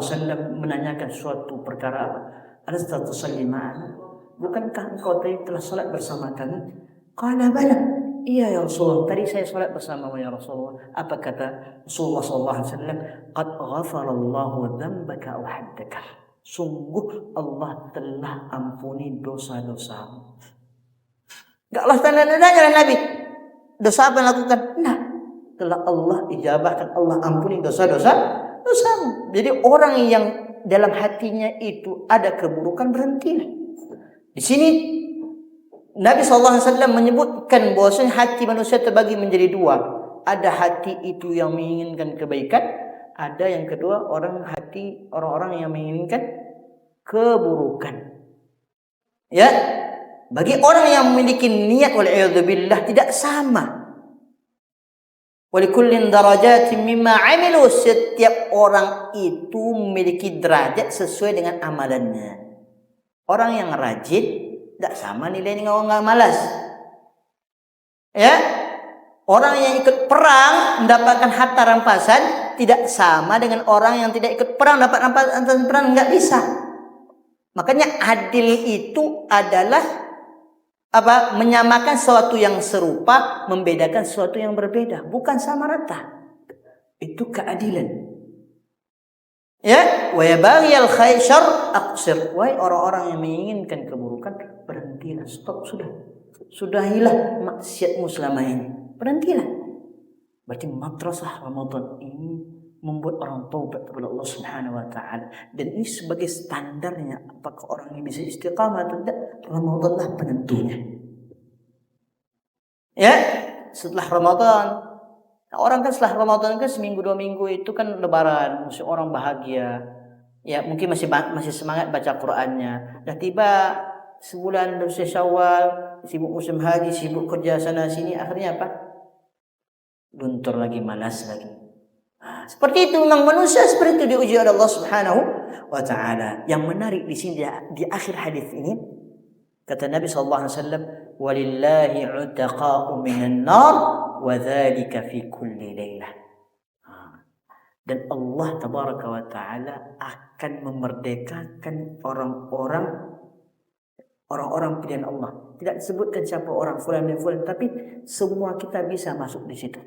menanyakan suatu perkara apa? Alasta tusalli ma'ana? Bukankah engkau tadi telah salat bersama kami? Qala bala. Iya ya Rasulullah, tadi saya salat bersamamu ya Rasulullah. Apa kata Rasulullah SAW? Qad ghafarallahu dzambaka wa haddaka. Sungguh Allah telah ampuni dosa-dosamu. Enggaklah tanda-tandanya oleh Nabi. Dosa apa yang lakukan? Nah, telah Allah ijabahkan, Allah ampuni dosamu. Jadi orang yang dalam hatinya itu ada keburukan, berhentilah. Di sini Nabi SAW menyebutkan bahwasanya hati manusia terbagi menjadi dua. Ada hati itu yang menginginkan kebaikan, ada yang kedua orang-orang yang menginginkan keburukan. Ya, bagi orang yang memiliki niat wal'iyadzubillah tidak sama. Walikullin darajatin mimma 'amilu, setiap orang itu memiliki derajat sesuai dengan amalannya. Orang yang rajin tidak sama nilai dengan orang yang malas. Ya, orang yang ikut perang mendapatkan harta rampasan tidak sama dengan orang yang tidak ikut perang dapat rampasan perang, nggak bisa. Makanya adil itu adalah menyamakan sesuatu yang serupa, membedakan sesuatu yang berbeda, bukan sama rata. Itu keadilan. Ya, wa yabaghiyal khair syarr aqsir. Wahai orang-orang yang menginginkan keburukan, berhentilah, stop sudah. Sudahilah maksiatmu selama ini. Berhentilah. Berarti madrasah Ramadan ini membuat orang taubat kepada Allah Subhanahu wa taala. Dan ini sebagai standarnya apakah orang ini bisa istiqamah atau tidak, Ramadanlah penentunya. Ya, setelah Ramadan, orang kan setelah Ramadan kan seminggu 2 minggu itu kan lebaran, mesti orang bahagia. Ya, mungkin masih semangat baca Qur'annya. Dah tiba sebulan dari Syawal, sibuk musim haji, sibuk kerja sana sini, akhirnya apa? Luntur lagi, malas lagi. Seperti itu memang manusia seperti itu diuji oleh Allah Subhanahu wa taala. Yang menarik di sini di akhir hadis ini kata Nabi sallallahu alaihi wasallam, "Walillahi 'utaqa'u minan nar wa dzalika fi kulli lailah." Dan Allah tabaraka wa taala akan memerdekakan orang-orang pilihan Allah. Tidak disebutkan siapa orang fulan dan fulan, tapi semua kita bisa masuk di situ.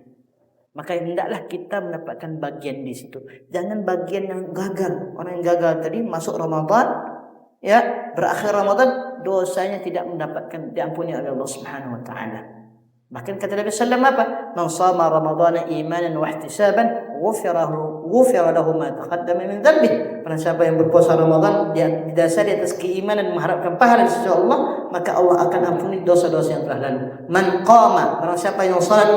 Maka hendaklah kita mendapatkan bagian di situ. Jangan bagian yang gagal. Orang yang gagal tadi masuk Ramadan, ya, berakhir Ramadan, dosanya tidak mendapatkan diampuni oleh Allah Subhanahu wa taala. Bahkan kata Nabi sallallahu alaihi wasallam apa? Man shama Ramadhana imanan wa ihtisaban ghufira lahu ma taqaddama min dhanbi. Barang siapa yang berpuasa Ramadan didasari atas keimanan mengharapkan pahala dari sisi Allah, maka Allah akan ampuni dosa-dosa yang telah lalu. Man qama, barang siapa yang salat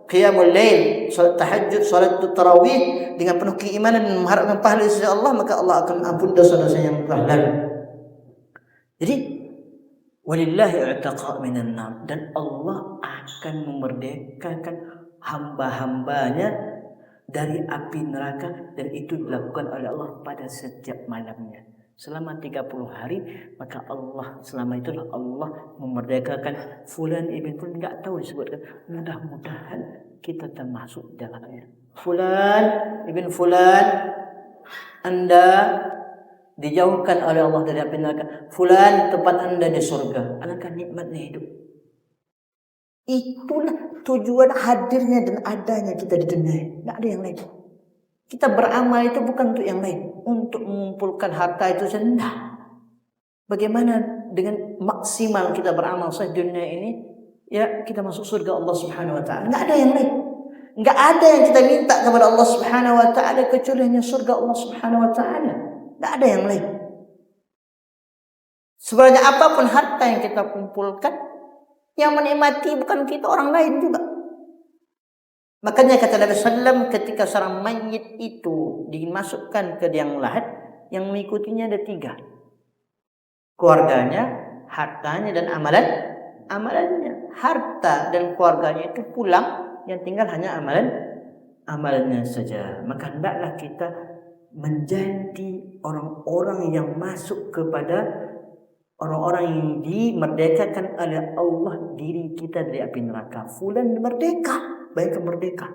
qiyamul lail, salat tahajud, salat tarawih dengan penuh keimanan dan mengharapkan pahala dari sisi Allah, maka Allah akan ampuni dosa-dosa yang telah lalu. Jadi walillahi i'taqa minan nar, dan Allah akan memerdekakan hamba-hambanya dari api neraka, dan itu dilakukan oleh Allah pada setiap malamnya selama 30 hari. Maka Allah selama itulah Allah memerdekakan fulan ibn fulan, enggak tahu disebutkan. Mudah-mudahan kita termasuk dalamnya. Fulan ibn fulan, Anda dijauhkan oleh Allah dari api neraka. Fulan, tempat Anda di surga. Alangkah nikmatnya hidup. Itulah tujuan hadirnya dan adanya kita di dunia. Tidak ada yang lain. Kita beramal itu bukan untuk yang lain, untuk mengumpulkan harta itu saja. Bagaimana dengan maksimal kita beramal saja di dunia ini, ya, kita masuk surga Allah Subhanahu wa taala. Tidak ada yang lain. Tidak ada yang kita minta kepada Allah Subhanahu wa taala kecuali hanya surga Allah Subhanahu wa taala. Tidak ada yang lain. Sebenarnya apapun harta yang kita kumpulkan, yang menikmati bukan kita, orang lain juga. Makanya kata Nabi SAW, ketika seorang mayit itu dimasukkan ke liang lahat, yang mengikutinya ada 3. Keluarganya, hartanya, dan amalannya. Harta dan keluarganya itu pulang, yang tinggal hanya amalannya saja. Maka hendaklah kita menjadi orang-orang yang masuk kepada orang-orang yang dimerdekakan oleh Allah diri kita dari api neraka. Fulan merdeka, baik merdeka.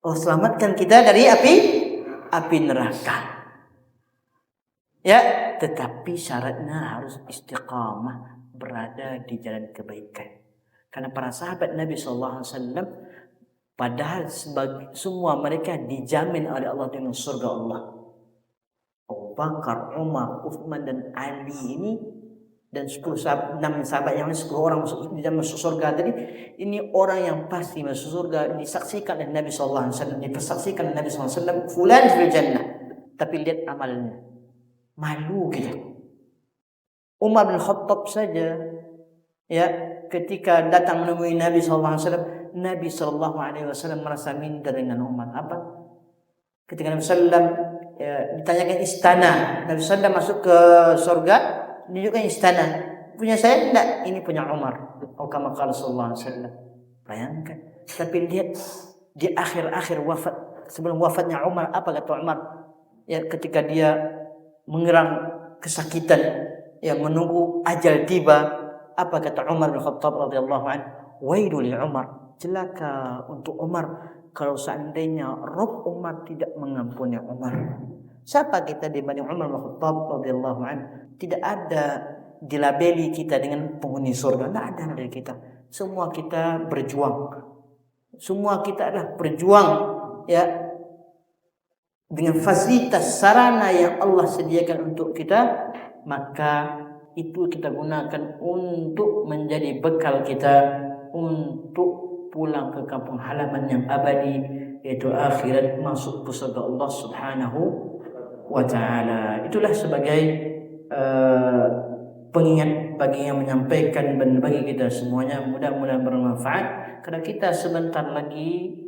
Allah selamatkan kita dari api neraka. Ya, tetapi syaratnya harus istiqamah, berada di jalan kebaikan. Karena para sahabat Nabi SAW, padahal semua mereka dijamin oleh Allah dengan surga Allah. Abu Bakar, Umar, Uthman, dan Ali ini, dan 6 sahabat yang lain, 10 orang masuk surga tadi, ini orang yang pasti masuk surga, disaksikan oleh Nabi SAW, dipersaksikan oleh Nabi SAW, fulan fil jannah. Tapi lihat amalnya, malu gitu. Umar bin Khattab saja, ya, ketika datang menemui Nabi SAW, Nabi SAW merasa minder dengan Umar. Apa? Ketika Nabi SAW ditanyakan istana, Nabi SAW masuk ke surga, tunjukkan istana. Punya saya tidak, ini punya Umar. Kama qala sallallahu alaihi wasallam. Bayangkan. Tapi lihat di akhir-akhir wafat, sebelum wafatnya Umar, apa kata Umar? Ya, ketika dia mengerang kesakitan, ya, menunggu ajal tiba, apa kata Umar bin Khattab radhiyallahu anhu? Wailul li Umar. Celaka untuk Umar kalau seandainya Rabb Umar tidak mengampuni Umar. Siapa kita dibanding Umar bin Khattab radhiyallahu anhu? Tidak ada dilabeli kita dengan penghuni surga. Tidak ada dari kita. Semua kita berjuang. Semua kita adalah berjuang ya dengan fasilitas sarana yang Allah sediakan untuk kita, maka itu kita gunakan untuk menjadi bekal kita untuk pulang ke kampung halaman yang abadi, yaitu akhirat, masuk ke surga Allah Subhanahu wa ta'ala. Itulah sebagai pengingat bagi yang menyampaikan dan bagi kita semuanya, mudah-mudahan bermanfaat. Karena kita sebentar lagi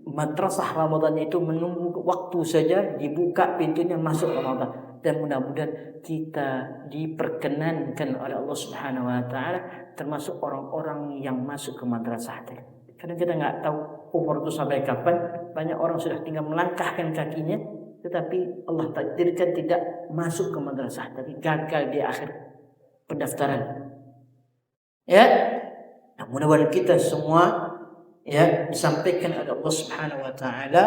madrasah Ramadan itu menunggu waktu saja dibuka pintunya masuk Ramadan, dan mudah-mudahan kita diperkenankan oleh Allah Subhanahu wa taala termasuk orang-orang yang masuk ke madrasah tadi. Karena kita nggak tahu umur itu sampai kapan. Banyak orang sudah tinggal melangkahkan kakinya, tetapi Allah takdirkan tidak masuk ke madrasah tadi, gagal di akhir pendaftaran. Ya, nah, mudah-mudahan kita semua ya disampaikan oleh Allah Subhanahu wa taala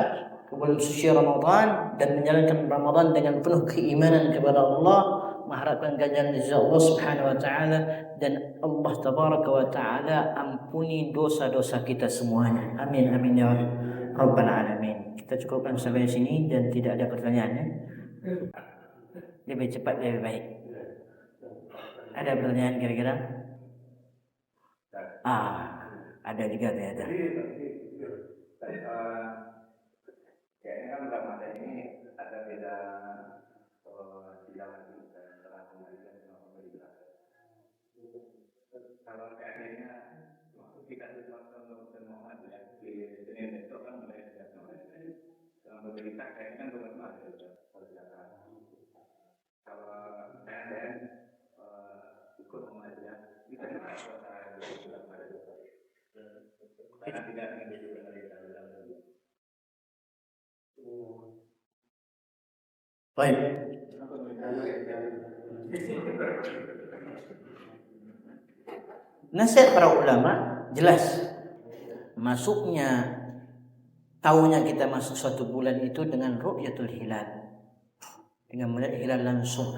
ke bulan suci Ramadan dan menjalankan Ramadan dengan penuh keimanan kepada Allah, mengharapkan ganjaran dari Allah Subhanahu wa taala, dan Allah tabaraka wa taala ampuni dosa-dosa kita semuanya. Amin amin ya rabbal alamin. Kita cukupkan sampai sini dan tidak ada pertanyaannya. Lebih cepat lebih baik. Ada pertanyaan kira-kira? Ada juga ternyata. Kayaknya kan Ramadan ini ada beda silang antara pemerintah sama pemerintah. Kalau kayaknya waktu kita nonton Muhammad ya di Senin itu kan mulai sejak Ramadan. Kalau pemerintah kayaknya kan belum ada perjalanan. Kalau saya ikut mengajar, kita kan ada bulan Maret. Karena tidak menjadi pemerintah dalam Baik. Nasihat para ulama jelas. Masuknya tahunya kita masuk suatu bulan itu dengan ru'yatul hilal, dengan melihat hilal langsung.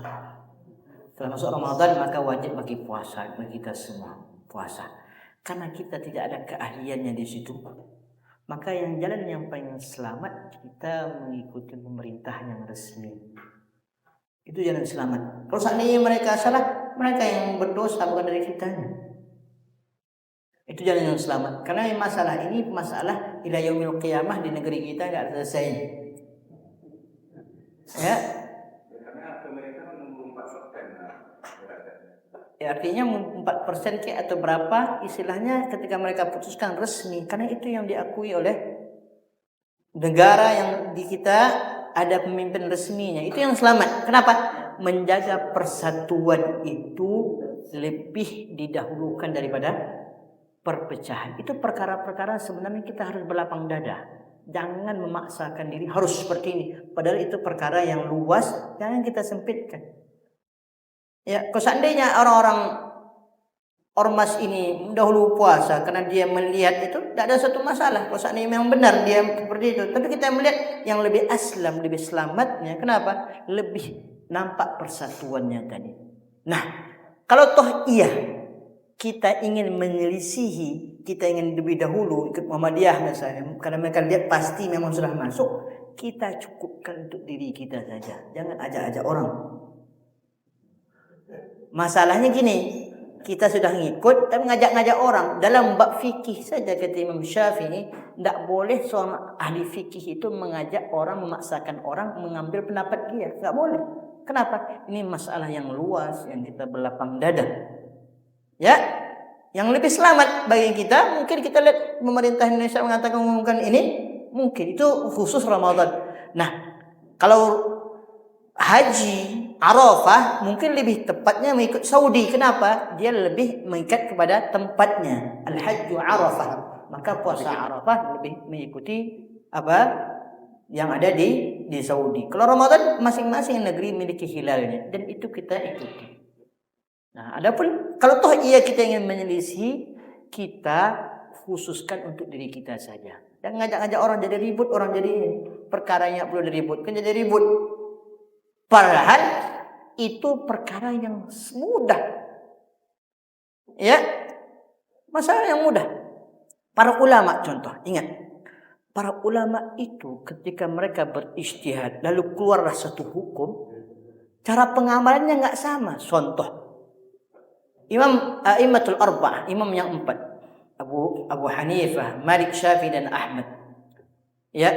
Setelah masuk Ramadan maka wajib bagi puasa, bagi kita semua puasa. Karena kita tidak ada keahliannya di situ, maka yang jalan yang paling selamat kita mengikuti pemerintah yang resmi. Itu jalan selamat. Kalau seandainya mereka salah, mereka yang berdosa, bukan dari kitanya. Itu jalan yang selamat. Karena masalah ini masalah ila yaumil qiyamah di negeri kita enggak selesai. Ya. Karena pemerintah menunggu 4%. Ya, artinya 4% atau berapa istilahnya ketika mereka putuskan resmi, karena itu yang diakui oleh negara yang di kita ada pemimpin resminya, itu yang selamat. Kenapa? Menjaga persatuan itu lebih didahulukan daripada perpecahan. Itu perkara-perkara sebenarnya kita harus berlapang dada. Jangan memaksakan diri harus seperti ini. Padahal itu perkara yang luas, jangan kita sempitkan. Ya, kalau seandainya orang-orang ormas ini dahulu puasa karena dia melihat itu, tidak ada satu masalah. Kalau seandainya memang benar dia seperti itu. Tapi kita melihat yang lebih aslam, lebih selamatnya. Kenapa? Lebih nampak persatuannya tadi. Nah, kalau toh iya kita ingin menyelisihi, kita ingin lebih dahulu ikut Muhammadiyah misalnya, karena mereka lihat pasti memang sudah masuk, kita cukupkan untuk diri kita saja. Jangan ajak-ajak orang. Masalahnya gini, kita sudah ngikut tapi ngajak-ngajak orang. Dalam bab fikih saja kata Imam Syafi'i, tidak boleh seorang ahli fikih itu mengajak orang, memaksakan orang mengambil pendapat dia. Tidak boleh. Kenapa? Ini masalah yang luas yang kita berlapang dada. Ya, yang lebih selamat bagi kita, mungkin kita lihat pemerintah Indonesia mengumumkan ini, mungkin itu khusus Ramadan. Nah, kalau haji Arafah mungkin lebih tepatnya mengikut Saudi. Kenapa? Dia lebih mengikat kepada tempatnya. Al-Hajju Arafah. Maka puasa Arafah lebih mengikuti apa yang ada di Saudi. Kalau Ramadan masing-masing negeri memiliki hilalnya dan itu kita ikuti. Nah, adapun kalau toh iya kita ingin menyelisih, kita khususkan untuk diri kita saja. Jangan ngajak-ngajak orang jadi ribut, orang jadi perkara yang perlu diributkan jadi ribut. Padahal itu perkara yang mudah. Ya, masalah yang mudah. Para ulama contoh, ingat. Para ulama itu ketika mereka berijtihad lalu keluarlah satu hukum, cara pengamalannya nggak sama. Contoh, Imam A'immatul Arba'ah, imam yang 4, Abu Hanifah, Malik, Syafi'i dan Ahmad. Ya,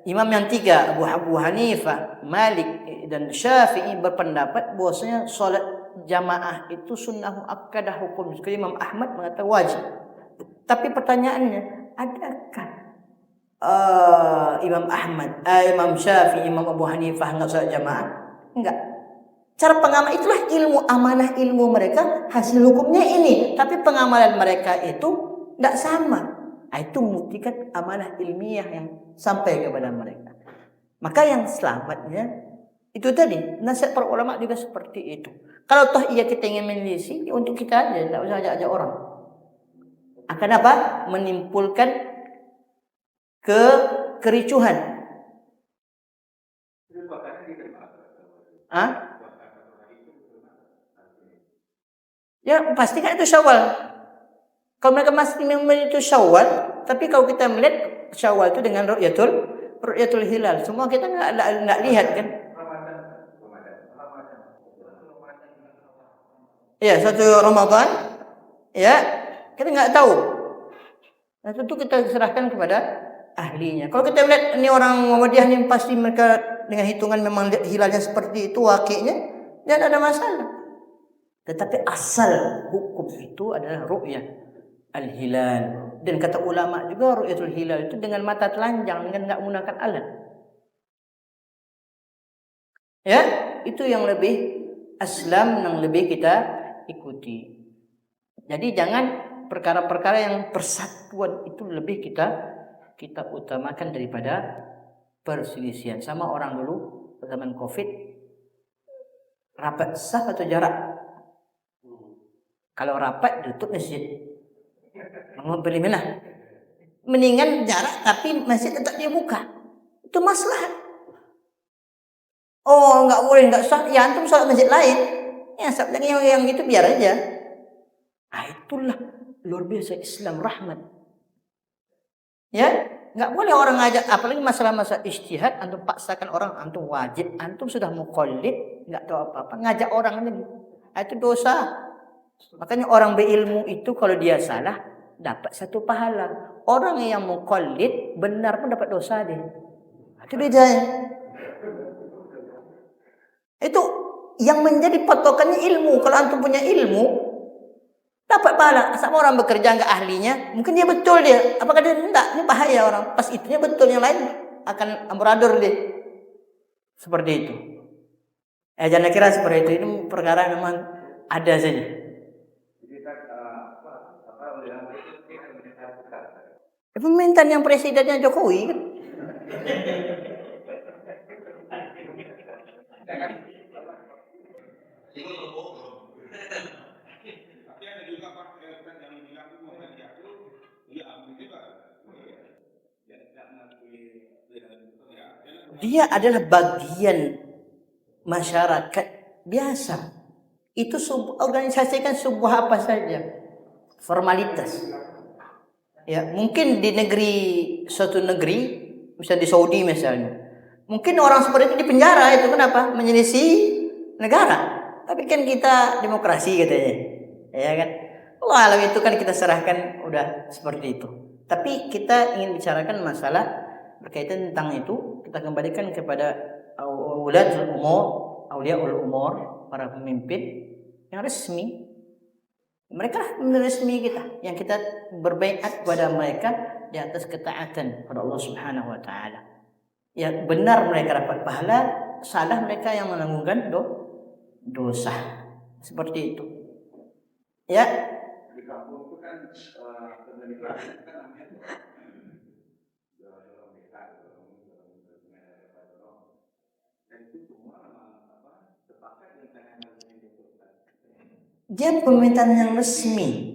imam yang 3, Abu Hanifah, Malik dan Syafi'i berpendapat bahwasanya salat jamaah itu sunnah muakkadah hukum. Imam Ahmad mengatakan wajib. Tapi pertanyaannya, adakah Imam Ahmad, Imam Syafi'i, Imam Abu Hanifah enggak salat jamaah? Enggak. Cara pengamal itulah ilmu, amanah ilmu mereka, hasil hukumnya ini. Tapi pengamalan mereka itu tidak sama. Itu membuktikan amanah ilmiah yang sampai kepada mereka. Maka yang selamatnya itu tadi, nasihat para ulama juga seperti itu. Kalau toh iya kita ingin menelisik, untuk kita aja, tidak usah ajak-ajak orang. Akan apa? Menimbulkan kericuhan. Ya pasti kan itu Syawal. Kalau mereka masih memilih itu Syawal, tapi kalau kita melihat Syawal itu dengan Ru'yatul Hilal, semua kita nggak lihat kan? Ya, satu Ramadan, ya kita nggak tahu. Nah tentu kita serahkan kepada ahlinya. Kalau kita melihat ini orang Muhammadiyah ini pasti mereka dengan hitungan memang hilalnya seperti itu wakilnya, dan ada masalah. Tetapi asal hukum itu adalah ru'yah al-hilal. Dan kata ulama juga ru'yatul hilal itu dengan mata telanjang, dengan enggak menggunakan alat. Ya, itu yang lebih aslam, yang lebih kita ikuti. Jadi jangan perkara-perkara yang persatuan itu lebih kita utamakan daripada perselisihan. Sama orang dulu zaman Covid, rapat sah atau jarak? Kalau rapat tutup masjid. Mau pilih mana? Mendingan jarak tapi masjid tetap dibuka. Itu maslahat. Oh, enggak boleh, enggak sah. Ya antum salat masjid lain. Ya sabdanya yang itu biar aja. Itulah luar biasa Islam rahmat. Ya, enggak boleh orang ngajak, apalagi masalah-masalah ijtihad antum paksakan orang, antum wajib, antum sudah muqallid, enggak tahu apa-apa, ngajak orang lagi. Itu dosa. Makanya orang berilmu itu kalau dia salah dapat satu pahala. Orang yang muqallid benar pun dapat dosa dia. Itu bedanya. Itu yang menjadi patokannya ilmu. Kalau antum punya ilmu dapat pahala. Sama orang bekerja enggak ahlinya, mungkin dia betul dia. Apakah dia enggak? Ini bahaya orang. Pas itunya betul, yang lain akan amburadul dia. Seperti itu. Jangan kira seperti itu. Ini perkara memang ada saja. Pemerintahan yang presidennya Jokowi kan. Dia adalah bagian masyarakat biasa. Itu organisasi kan sebuah apa saja, formalitas. Ya, mungkin di suatu negeri, misalnya di Saudi misalnya, mungkin orang seperti itu di penjara, itu kenapa? Menyelisih negara. Tapi kan kita demokrasi katanya, ya kan? Alam itu kan kita serahkan udah seperti itu. Tapi kita ingin bicarakan masalah berkaitan tentang itu, kita kembalikan kepada auliaul umur, para pemimpin yang resmi. Mereka resmi kita, yang kita berbaiat kepada mereka di atas ketaatan kepada Allah Subhanahu wa taala. Ya benar mereka dapat pahala, salah mereka yang menanggungkan dosa. Seperti itu. Ya. Di kampung itu kan dia pemerintahan yang resmi.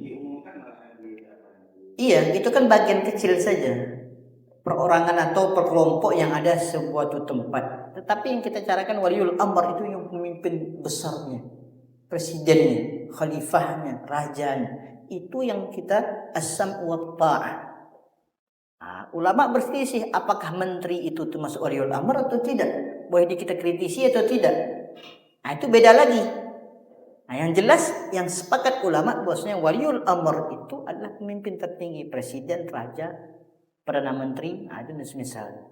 Iya, itu kan bagian kecil saja. Perorangan atau perkelompok yang ada sebuah tempat. Tetapi yang kita carakan waliul amr itu yang pemimpin besarnya, presidennya, khalifahnya, rajanya. Itu yang kita as-sam'u wa ta'ah. Nah, ulama berselisih apakah menteri itu termasuk waliul amr atau tidak. Boleh kita kritisi atau tidak. Nah, itu beda lagi. Nah, yang jelas yang sepakat ulama bahwasanya waliul amr itu adalah pemimpin tertinggi, presiden, raja, perdana menteri, itu misalnya.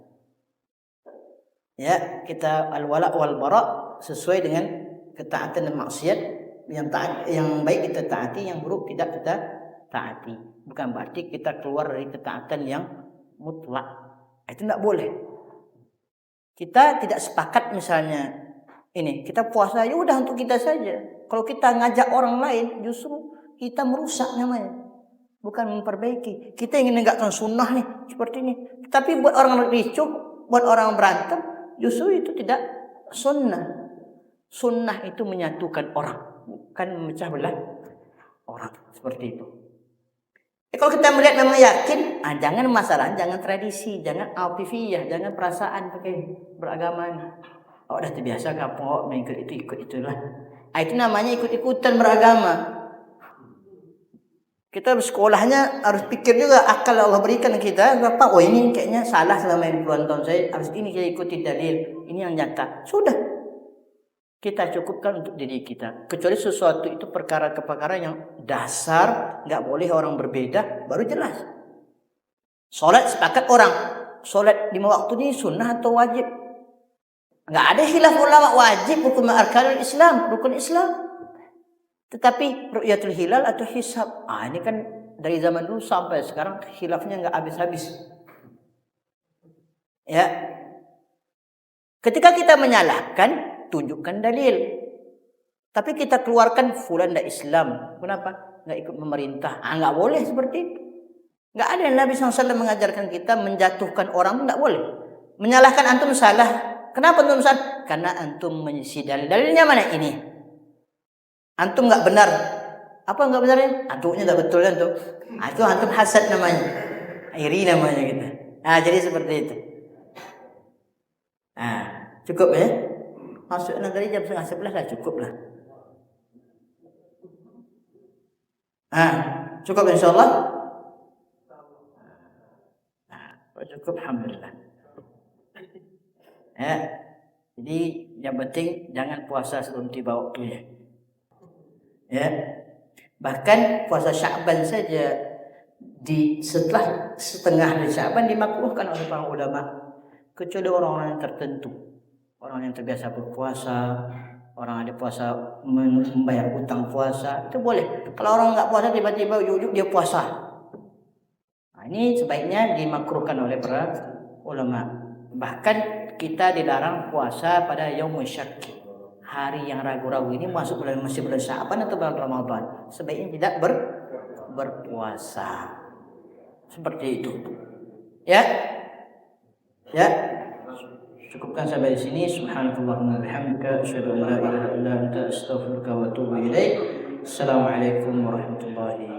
Ya, kita al-wala wal bara sesuai dengan ketaatan dan maksiat. Yang baik kita taati, yang buruk tidak kita taati. Bukan berarti kita keluar dari ketaatan yang mutlak. Itu tidak boleh. Kita tidak sepakat misalnya ini, kita puasa ya udah untuk kita saja. Kalau kita ngajak orang lain, justru kita merusak namanya. Bukan memperbaiki. Kita ingin menegakkan sunnah nih, seperti ini. Tapi buat orang ricuh, buat orang berantem, justru itu tidak sunnah. Sunnah itu menyatukan orang, bukan memecah belah orang. Seperti itu. Kalau kita melihat memang yakin, jangan masalah, jangan tradisi, jangan altifiyah, jangan perasaan pakai beragama. Oh, udah terbiasa kapok mengikut itu, ikut itulah. Itu namanya ikut-ikutan beragama. Kita sekolahnya harus pikir juga akal Allah berikan kita. Bapak, ini kayaknya salah selama ini puluhan tahun saya. Harus ini saya ikuti dalil. Ini yang nyata. Sudah. Kita cukupkan untuk diri kita. Kecuali sesuatu itu perkara-perkara yang dasar. Nggak boleh orang berbeda. Baru jelas. Sholat sepakat orang. Sholat 5 waktu ini sunnah atau wajib. Nggak ada khilaf ulama wajib hukum arkanul Islam, rukun Islam. Tetapi ru'yatul hilal atau hisab, ini kan dari zaman dulu sampai sekarang khilafnya nggak habis-habis. Ya, ketika kita menyalahkan, tunjukkan dalil. Tapi kita keluarkan fulan dah Islam, kenapa? Nggak ikut pemerintah, nggak boleh seperti itu. Nggak ada yang Nabi SAW mengajarkan kita menjatuhkan orang, nggak boleh. Menyalahkan antum salah. Kenapa antum salah? Karena antum menyisi dalil. Dalilnya mana ini? Antum nggak benar. Apa nggak benarnya? Antumnya nggak betul kan tuh. Itu antum hasad namanya. Iri namanya gitu. Jadi seperti itu. Cukup ya. Masuk dari jam 10:30 lah, cukup lah. Cukup insyaallah. Cukup alhamdulillah. Jadi yang penting jangan puasa sebelum tiba waktunya. Ya. Bahkan puasa Sya'ban saja setelah setengah dari Sya'ban dimakruhkan oleh para ulama, kecuali orang-orang yang tertentu. Orang yang terbiasa berpuasa, orang ada puasa membayar utang puasa, itu boleh. Kalau orang enggak puasa tiba-tiba ujug dia puasa. Ini sebaiknya dimakruhkan oleh para ulama. Bahkan kita dilarang puasa pada yaumul syak. Hari yang ragu-ragu ini masih bulan Sya'ban atau bulan Ramadan. Sebaiknya tidak berpuasa. Seperti itu. Ya. Cukupkan sampai di sini. Subhanallahumma bihamdika asyhadu an la ilaha illa anta astaghfiruka wa atubu ilaik. Assalamualaikum warahmatullahi